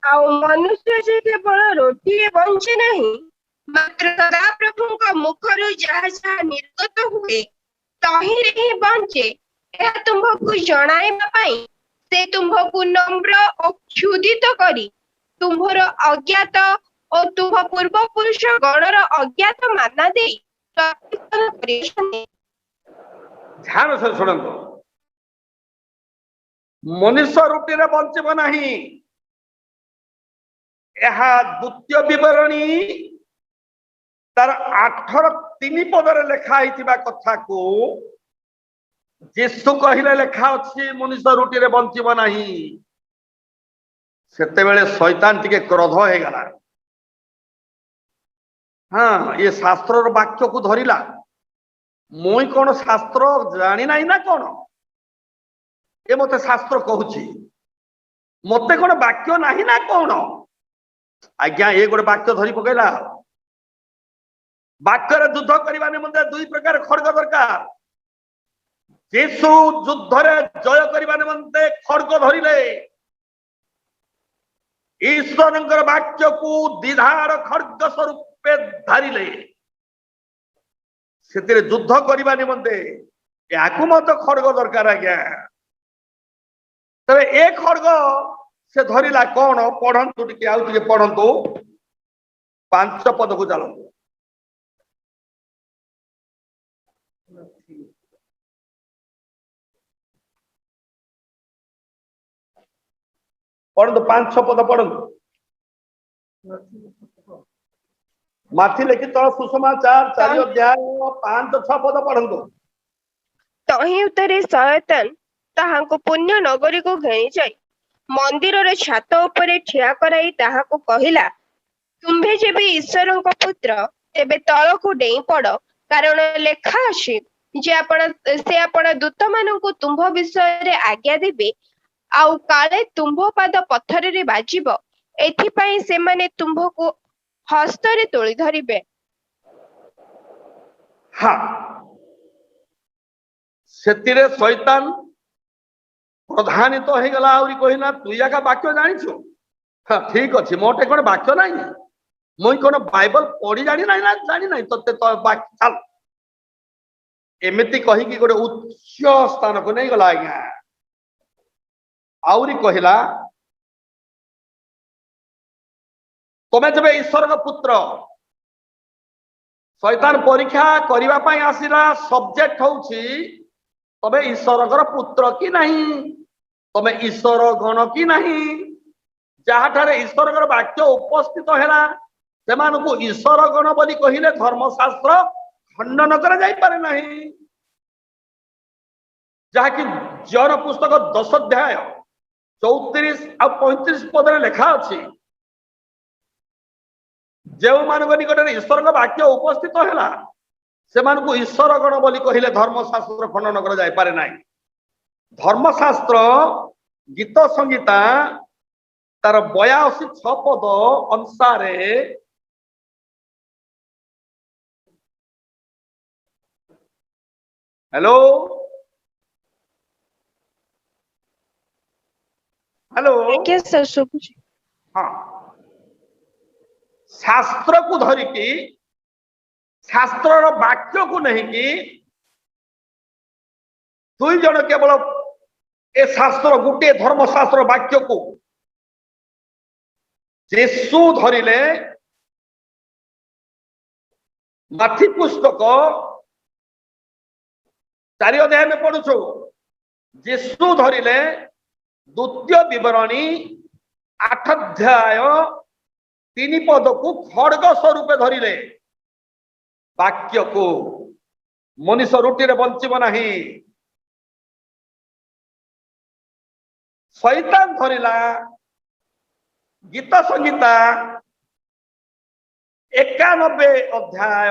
आउ मनुष्य जे केवल रोटी रे बंचे नहीं मात्र सदा प्रभुଙ୍କ मुखरु जहा जहा निर्गत हुए तहिरे ही बंचे यह तुमको जणाइबा पाई से तुम्भकु नम्र और क्षुदित करी तुम्भर अज्ञात और तुम्भ पूर्व पुरुष गणर अज्ञात माना दे प्रतिपादन करिसंते। ध्यान से शुणु मनुष्य रुटी रे बंचिब नहीं द्वितीय विवरणी तार 8-3 पदरे लेखाई कथा को जीशु कहले लेखा अच्छी मनुष्य रुटी रे बंचिब नहीं सेते बेले शैतान टिके क्रोध हो गला। हाँ ये शास्त्र वाक्य को धरिला मुई कौन शास्त्र जानी नहीं ना कौन ये मते शास्त्र कहूची मते कौन वाक्य नहीं ना कौन आज्ञा ये गोटे वाक्य धरी पकेला वाक्य युद्ध करने निमंते 2 प्रकार खड्ग दरकार। जीशु युद्ध रे जय करने निमंते खड्ग धरिले ईश्वर वाक्य को द्विधार खड्ग स्वरूप धारिले से युद्ध करने निमंते या मत खड्ग दरकार आज्ञा तबे एक खड्ग से धरिला कौन पढ़ंतु टिके आउ टिके पढ़ंतु 5 पद को चलंतु पढ़ंतु 5 पद पढ़ंतु माथि लिखित सुसमाचार 4 अध्याय 5-6 पद पढ़ंतु। तही उतरे शयतान ताहाको पुण्य नगरी को घेणी जाई मंदिर रे छात उपरे ठिया कराई ताहाको कहिला तुम्भे जेबे ईश्वर पुत्र तेबे तल को डेई पड़ कारण लेखा अछि जे आपण दूत मानकु तुम्भ विषय रे आज्ञा देबे आउ काले तुम्भ पाद पत्थर रे बाजिबो एथि पई से माने तुम्भ को हस्त रे तोली धरिबे। हाँ सेतिरे शैतान प्रधानित तो हो गला आउरी कहिना तू या का वाक्य जानिछु। हाँ ठीक अछि मोटे कोन वाक्य नाही मुई कोन बाइबल पढ़ी जानी नाही ना जानी नाही तते तो वाक्य चल एमिति कहि कि गोटे उच्च स्थान को नहीं गला आज्ञा आउरी कहिला तमे जबे ईश्वर पुत्र शैतान परीक्षा करिवा पई आसिला सब्जेक्ट होउची तबे ईश्वर पुत्र कि नहीं तमे ईश्वर गण कि नहीं जहाँ ठारे ईश्वर वाक्य उपस्थित है से ईश्वर गण बोली कहले धर्मशास्त्र खंडन करा जाई पारे नहीं जहाँकि जन पुस्तक 10 अध्याय 34 और 35 पद लेखा अच्छी जो मान निकट ईश्वर वाक्य उपस्थित है से ईश्वर गण बोली कहले धर्मशास्त्र खंडन करा जाई पारे नहीं। धर्मशास्त्र गीत संगीता तार 82 पद अनुसार हेलो हेलो हाँ शास्त्र को धरिकी शास्त्र वाक्य को नहीं कि 2 जन केवल ए शास्त्र गोटे धर्मशास्त्र वाक्य को जीशु धरिले माथि पुस्तक 4 अध्याय में पढ़ुछु जीशु धरिले द्वितीय विवरणी 8 अध्याय 3 पद को खड्ग स्वरूप धरिले वाक्य को मनुष्य रुटी रे बंचिब नहीं शैतान धरिला गीत संगीता 91 अध्याय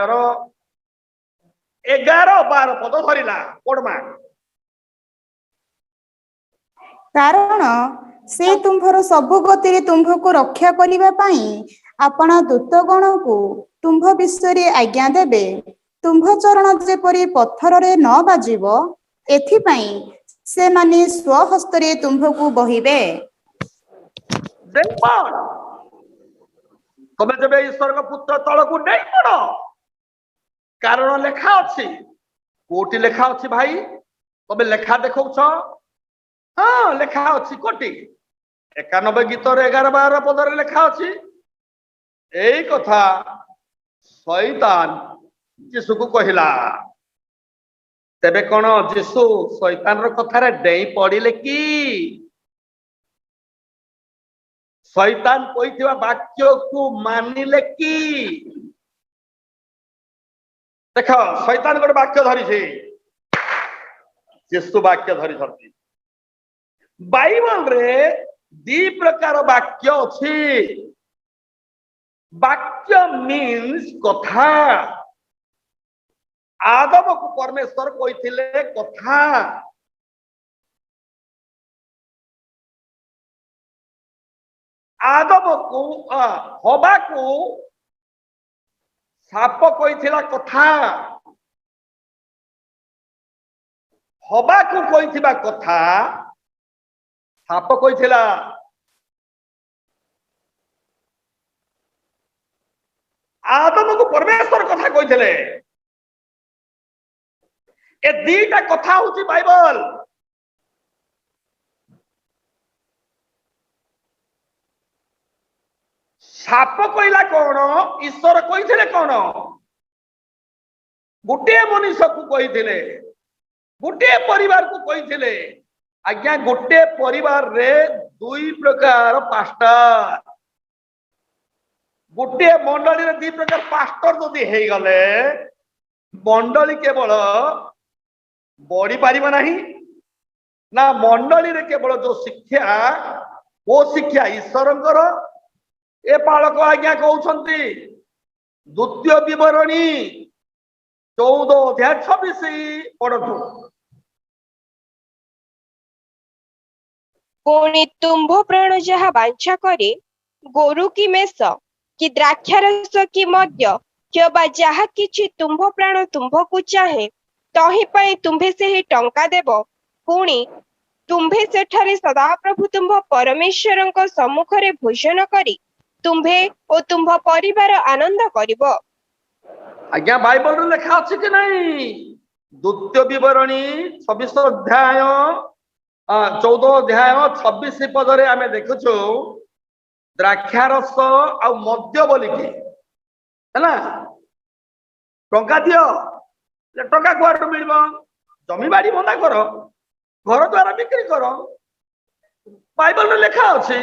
11-12 पद धरिला पढ़मा कारण से तुम्भर सबु गति तुम्भको रक्षा करिबा पई आपण दूतगण को तुम्भ विषय रे आज्ञा देबे तुम्भ चरण जेपरि पत्थर रे न बाजिबो एथि पई से माने स्वहस्त रे तुम्भको बहिबे। तमे जब ईश्वर का पुत्र तल को नहीं पड़ कारण लेखा अच्छी कोटी लेखा अच्छी भाई तमे लेखा देखौ हाँ लेखा अच्छी कोटी 91 गीतर 11-12 पदर लेखा अच्छी यही कथा शैतान जीसु को कहला तेबे कौन जीसु शैतान कथार डेई पड़िले कि शैतान कही वाक्य को मानिले कि देख शैतान गोटे वाक्य धरी जीसु वाक्य धरी बाइबल रे दी प्रकार वाक्य अच्छी वाक्य मीन्स कथा आदम को परमेश्वर कही कथा आदम को हवा को साप कही कथा हवा को कही कथा साप कही आदम को परमेश्वर कथा कही ए दीटा कथा हूँ बाइबल साप कहला कौन ईश्वर कही कौन गोटे मनुष्य को कही गोटे परिवार को कही आज्ञा गोटे परिवार रे दुई प्रकार पास्टर गोटे मंडली रे दी प्रकार पास्टर जदि हे गले मंडली केवल बढ़ी पारिबा नहीं ना मंडली रे केवल जो शिक्षा वो शिक्षा ईश्वरंकर ए पालक आज्ञा कहउछंती द्वितीय विवरणी 14-26 पढ़तु पुणी तुम्भ प्राण जहा बांछा करे गोरु की मेष कि द्राक्षारस की मद्य क्यों जहा किछि तुम्भ प्राण तुम्भकु चाहे तही पाई तुम्भे से ही टंका देव पुणी तुम्भे सेठारे सदाप्रभु तुम्भ परमेश्वरଙ୍କ सम्मुखरे भोजन करी तुम्भे और तुम्भ परिवार आनंद करिवो आज्ञा बाइबल रे लिखा अछि कि नहीं द्वितीय विवरणी 26 अध्याय 14 अध्याय 26 पदरे आमे देखुछु द्राक्षारस आ मद्य बोलिकी हैला टंका दियो टंका कुआड़ मिलबो जमी बाड़ी बंदा करो घर द्वारा बिक्री करो बाइबल रे लिखा अछि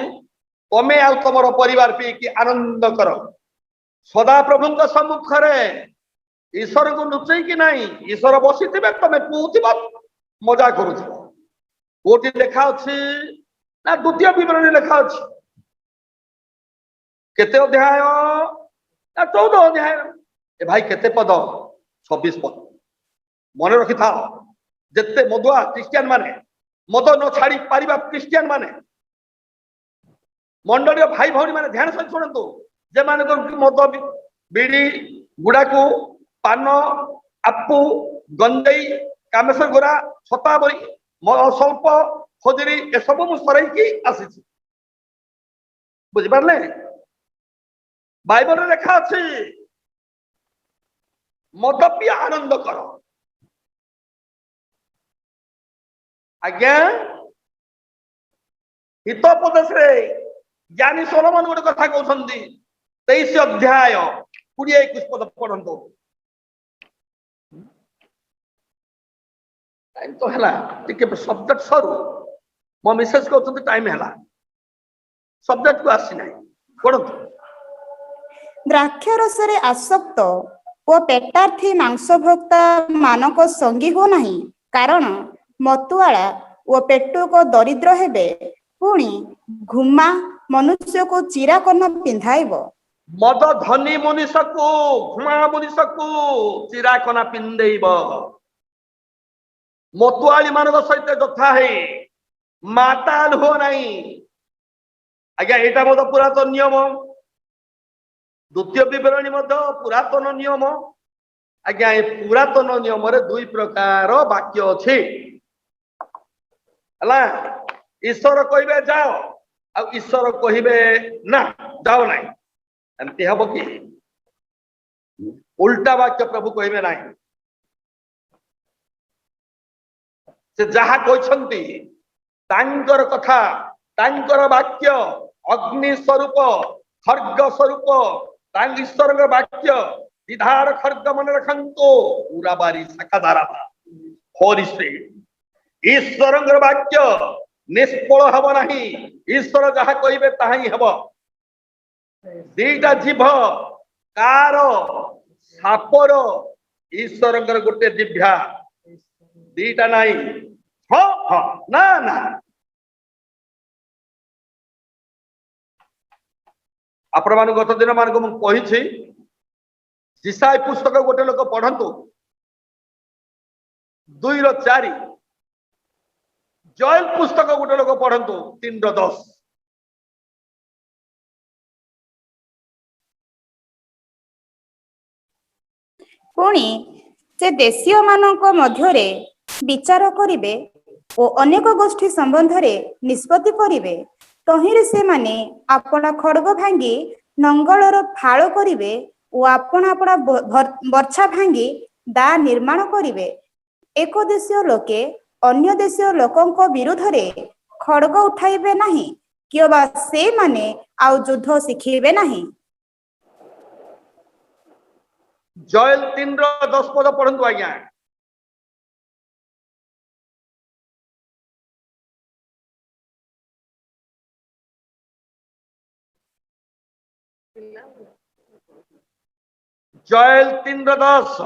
तमे आ तमरो परिवार पी की आनंद करो सदा प्रभु सम्मुख ईश्वर को लुचई कि नहीं ईश्वर बसी तमे पुथिब मजा करूछ कोटी लेखा अछि ना द्वितीय विवरणी लेखा अछि केते अध्याय ना 14 अध्याय ए भाई केते पद 26 पद मन रखि था जेते मदुआ क्रिश्चियन माने मद न छाड़ी पारिबा क्रिश्चियन माने मंडलीय भाई भौणी माने ध्यान से सुनंतु जे माने मद बीड़ी गुड़ाकू पान आपू गंजेई कामेश्वर गोरा छताबरी स्वल्प खोजरी ए सब मु सरैकी आसी बुझि पारले बाइबल रे लिखा अछि मद पी आनंद करो आज्ञा हितोपदेश रे ज्ञानी सोलोमन गोटे कथा कहउछंती 23 अध्याय 20-21 पद पढ़ंतो टाइम तो हला टिके सब्जेक्ट सरू मो मिसेस कहउछंती टाइम हला सब्जेक्ट को आसी नाही पढ़ंतो द्राक्षारस रे आसक्त ओ पेटार्थी मांस भोक्ता मानक संगी हो नहीं कारण मतुआला ओ पेटु को दरिद्र हेबे पुणी घुमा मनुष्य को चिरा कर्ण पिंधाइबो मद धनी मनुष्य को घुमा मनुष्य को चिरा कना पिंदेइब मतुआली मानक सहित जथा है माताल हो नहीं आज्ञा एटा मद पुरातन नियम द्वितीय विवरणी मध्य पुरातन नियम आज्ञा ए पुरातन नियम रे दुई प्रकार वाक्य अछि हला ईश्वर कहिबे जाओ आ ईश्वर कहिबे ना जाओ नहीं एमती हबो कि उल्टा वाक्य प्रभु कहिबे नहीं से जहा कहछंती तांकर कथा तांकर वाक्य अग्नि स्वरूप खड्ग स्वरूप तांग ईश्वर वाक्य विधार खड्ग मन रखंतो पूरा बारी शाखा धारा होरी से ईश्वर वाक्य निष्फल हब नहीं ईश्वर जहा कहिबे ताहा ही हब दीटा जीव कार सापर ईश्वर गोटे दिव्या दीटा नहीं हाँ हाँ ना ना आपण मान गत दिन मान को कही जिसाई पुस्तक गोटे लोक पढ़ंतु 2:4 जॉयल पुस्तक गोटे लोक पढ़ंतु 3:10 पुणी से देशीय मानक मध्यरे विचार करिवे ओ अनेक गोष्ठी संबंध रे निष्पत्ति करिवे तहिरे से माने आपना खड़ग भांगी नंगलर फाळ करिवे ओ आपना आपना वर्षा भांगी दा निर्माण करिवे एक देशीय लोके अन्य देशीय लोकंक विरुद्ध रे खड़ग उठाइबे नाही किबा से माने आउ युद्ध शिखिबे नाही जॉयल 3:10 पद पढ़ंतु आज्ञा जॉयल 3:10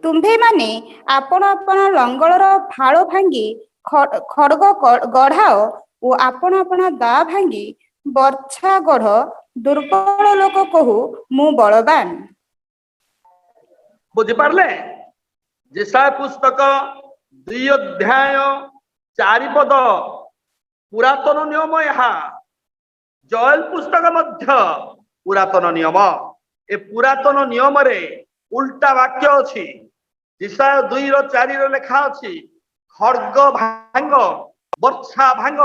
तुम्भे माने आपण आपण लंगलर फाळ भांगी खड़ग गढ़ाओ ओ आपण आपण दा भांगी वर्षा गढ़ दुर्बल लोक कहू मु बलवान बुझी पारले जिसाय पुस्तक 2:4 पद पुरातन नियम यहाँ जॉयल पुस्तक मध्य पुरातन नियम ए पुरातन नियम रे उल्टा वाक्य अछि जिसाय 2:4 लेखा अछि खड्ग भांग वर्षा भांग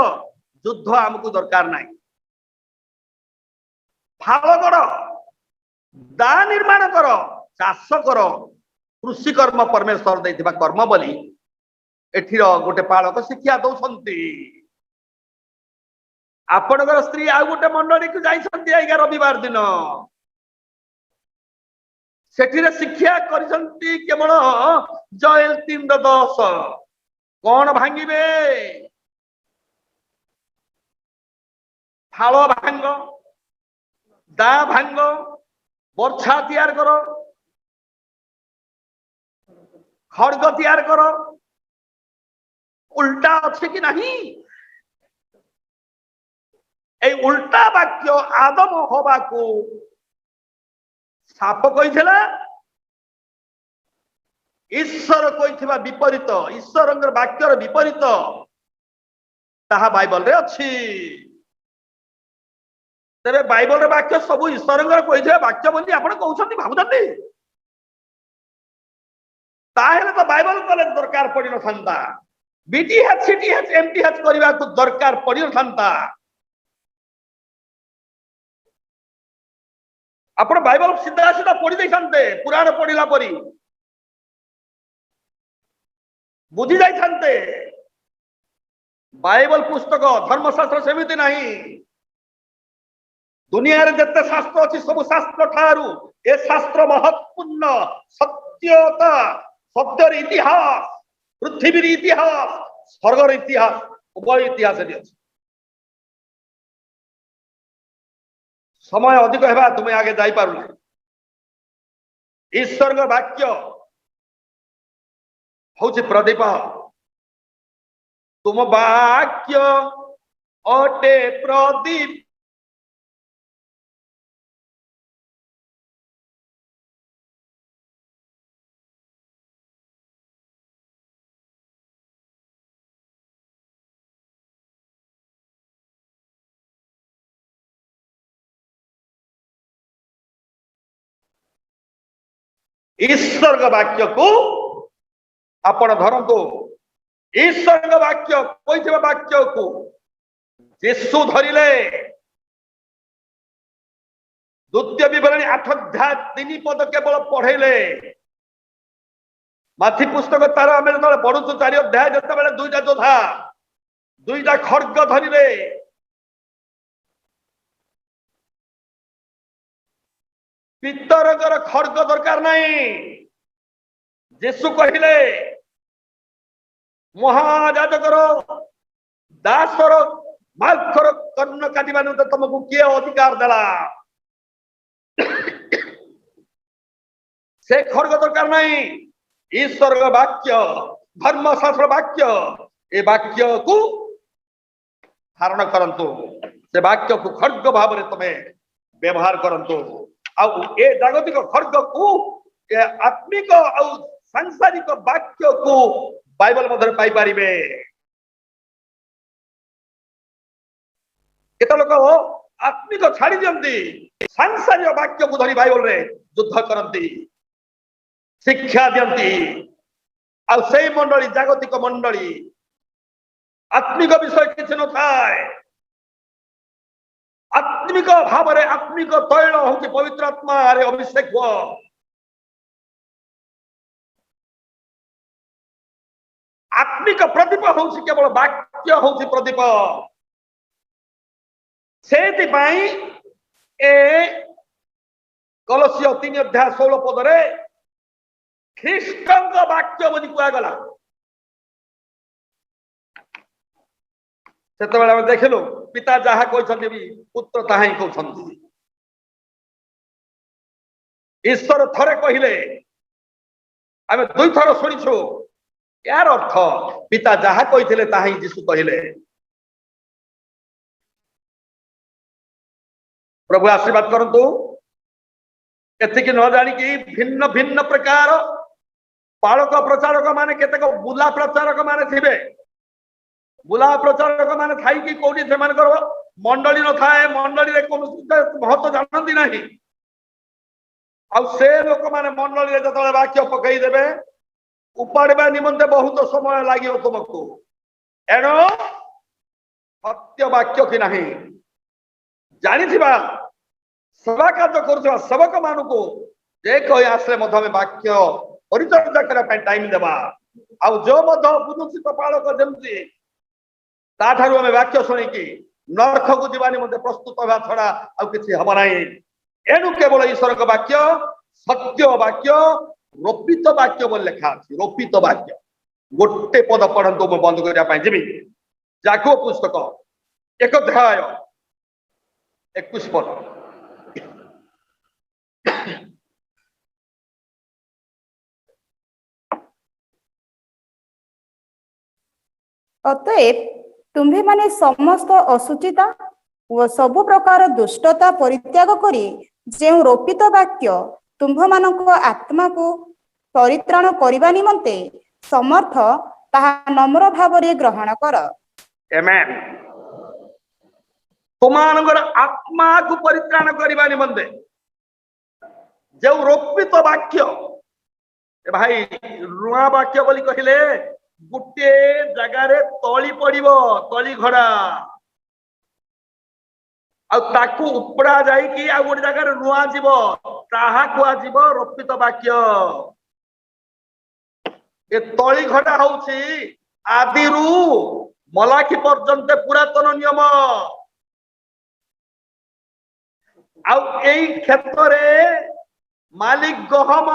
युद्ध हमको दरकार नाही फाळ कर दा निर्माण कर चाष कर कृषि कर्म परमेश्वर देथिबा कर्म बोली एठिर गोटे पालक शिक्षा दौसंती आपणकर स्त्री आ गोटे मंडली को जाइसंती आइगा रविवार दिन सेठिरे शिक्षा करिसंती केवल जॉयल 3:10 कौन भांगिबे फाळ भांग दा भांग वर्षा तैयार करो खड्ग तैयार करो उल्टा अच्छे कि नहीं ए उल्टा वाक्य आदम हवा को साप कही ईश्वर कही विपरीत ईश्वर वाक्यर विपरीत ताहा बाइबल रे अच्छी तेरे बाइबल रे वाक्य सब ईश्वर कही वाक्य बोली आपण कहउछंती भाबुछंती ताहेले तो बाइबल कॉलेज दरकार पड़ी न थांता बीटीएच सीटीएच एमटीएच करबा को दरकार पड़ी न थांता आपण बाइबल सीधा सीधा पढ़ी दे थांते पुराण पढ़िला परी बुझी जाई थांते बाइबल पुस्तक धर्मशास्त्र सेमिति नहीं दुनिया रे जते शास्त्र अछि सब शास्त्र ठारू ए शास्त्र महत्वपूर्ण सत्यता सत्यर इतिहास पृथ्वीर इतिहास स्वर्गर इतिहास उभय इतिहास अछि समय अधिक हेबा तुम आगे जाई पारुना ईश्वर वाक्य हौछि प्रदीप तुम वाक्य अटे प्रदीप ईश्वर वाक्य को आपण धरतु ईश्वर वाक्य कही वाक्य को यीशु धरिले द्वितीय विवरणी 8 अध्याय 3 पद केवल पढ़ेले माथी पुस्तक तार आम जो पढ़ुचु 4 अध्याय जो दुईटा जोधा दुईटा खड्ग धरिले पितरकर खड्ग दरकार नहीं यीशु कहले महायाजकर दासर मालकर कर्ण काटिबा निमंते तुमको किए अधिकार देला से खड्ग दरकार नहीं ईश्वर वाक्य धर्मशास्त्र वाक्य ए वाक्य को धारण करंतु से वाक्य को खड्ग भाव में तुम्हें व्यवहार करंतु आउ ए जागतिक खड्ग को ए आत्मिक आउ सांसारिक वाक्य को बाइबल मध्य पाई पारिबे केते लोक आत्मिक छाड़ी दियंती सांसारिक वाक्य को धरी बाइबल रे युद्ध करंती शिक्षा दियंती आ से मंडली जागतिक मंडली आत्मिक विषय किसी न थाए आत्मिक भाव रे आत्मिक तैल होची पवित्र आत्मा रे अभिषेक हो आत्मिक प्रदीप होची केवल वाक्य होची प्रदीप सेति पई ए कलसिय 3 अध्याय 16 पद रे ख्रीष्टंग वाक्य बोली कुआ गला सेतबेला देखिलु पिता जहा कहछन्ती भी पुत्र ताहा ही कहछन्ती ईश्वर थरे कहिले आमे दुई थर सुनिछु यार अर्थ पिता जहा कहिथिले ताहा ही यीशु कहिले प्रभु आशीर्वाद करंतु एतिक न जानी कि भिन्न भिन्न प्रकार पालक प्रचारक माने केतेक बुला प्रचारक माने थिबे बुला प्रचारक माने थाई कि कोडी से मान करो मंडली न थाए मंडली रे कोन महत्व जानंती नाही आ से लोक माने मंडली रे जतले वाक्य पकई देबे उपाड़बा निमंते बहुत समय लागियो तुमको एनो सत्य वाक्य कि नाही जानी थिबा सभा कार्य करुवा सबक मानुको जे कोई आश्रय मध्य में वाक्य परिचर्या करा टाइम देबा आ जो मध्य बुझुचित पालक जेमती ताठारु हमें वाक्य शुणी कि नरक को जीवा निमंते प्रस्तुत होगा छड़ा आ किछि हबा नाही एनु केवल ईश्वर का वाक्य सत्य वाक्य रोपित वाक्य बोल लिखा अछि रोपित वाक्य गोटे पद पढ़ंतु मो बंद करिया पई जिमि याकूब पुस्तक 1 अध्याय 21 पद अतएव तुम्भे माने समस्त असुचिता व सबु प्रकार दुष्टता परित्याग करी जे रोपित वाक्य तुम्भ मानक आत्मा को परित्राण करिबा निमंते समर्थ ताहा नम्र भावरे ग्रहण कर आमेन तुमानकर आत्मा को परित्राण करिबा निमंते जे रोपित वाक्य भाई रुआ वाक्य बोली कहिले गुटे जगह रे तली पड़िबो तली घड़ा आ ताकू उपड़ा जाई कि आ गोटे जगह रे रुआ जीवो ताहा कुआ जीवो रोपित वाक्य ए तली घड़ा होउची आदिरु मलाखी पर्यंत पुरातन नियम आ एई क्षेत्र रे मालिक गहम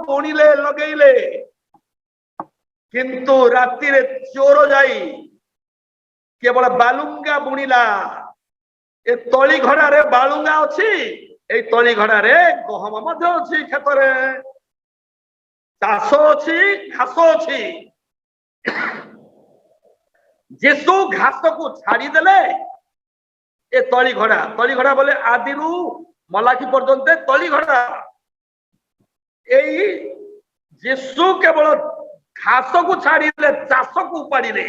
बुणिले लगेइले किंतु राति रे चोर जाई केवल बालुंगा बुणिला ए तली घड़ा रे बालुंगा अछि ए तली घड़ा रे गहम मध्य अछि खेत रे चाष अछि घास अछि जेसु घास को छाड़ी देले ए तली घड़ा बोले आदिरु मलाखी पर्यंत तली घड़ा एई जेसु केवल घास को छाड़िले चाष को उपाड़िले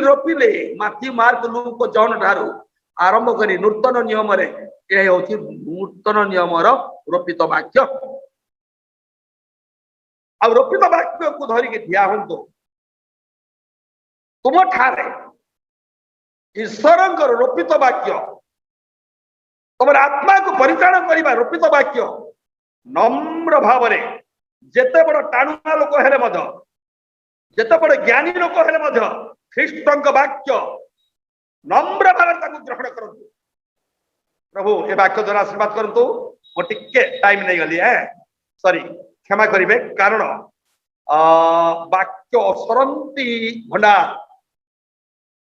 रोपिले माथी मार्क लूक जन ठारू आरंभ करी नूतन नियम रे ए होची नूतन नियम रो रोपित वाक्य आ रोपित वाक्य को धरि के धिया हंतो तुम ठारे ईश्वरंकर रोपित वाक्य तुम आत्मा को परिचालन करिबा रोपित वाक्य नम्र भाव रे जेते बड़ टाणुआ लोक हेले मध जिते बड़े ज्ञानी लोक हेले मध्य ख्रीष्टଙ୍କ वाक्य नम्र भाव ग्रहण करंतु। प्रभु ए वाक्य द्वारा आशीर्वाद करंतु। मो टिके टाइम नहीं गली है, सॉरी क्षमा करिवे, कारण वाक्य सरंती भंडा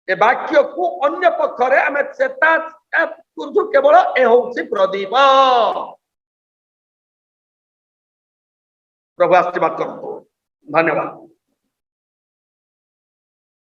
ए वाक्य को अन्य पक्षरे आमे चेता करछु केवल ए होछि प्रदीप। प्रभु आशीर्वाद करंतु। धन्यवाद।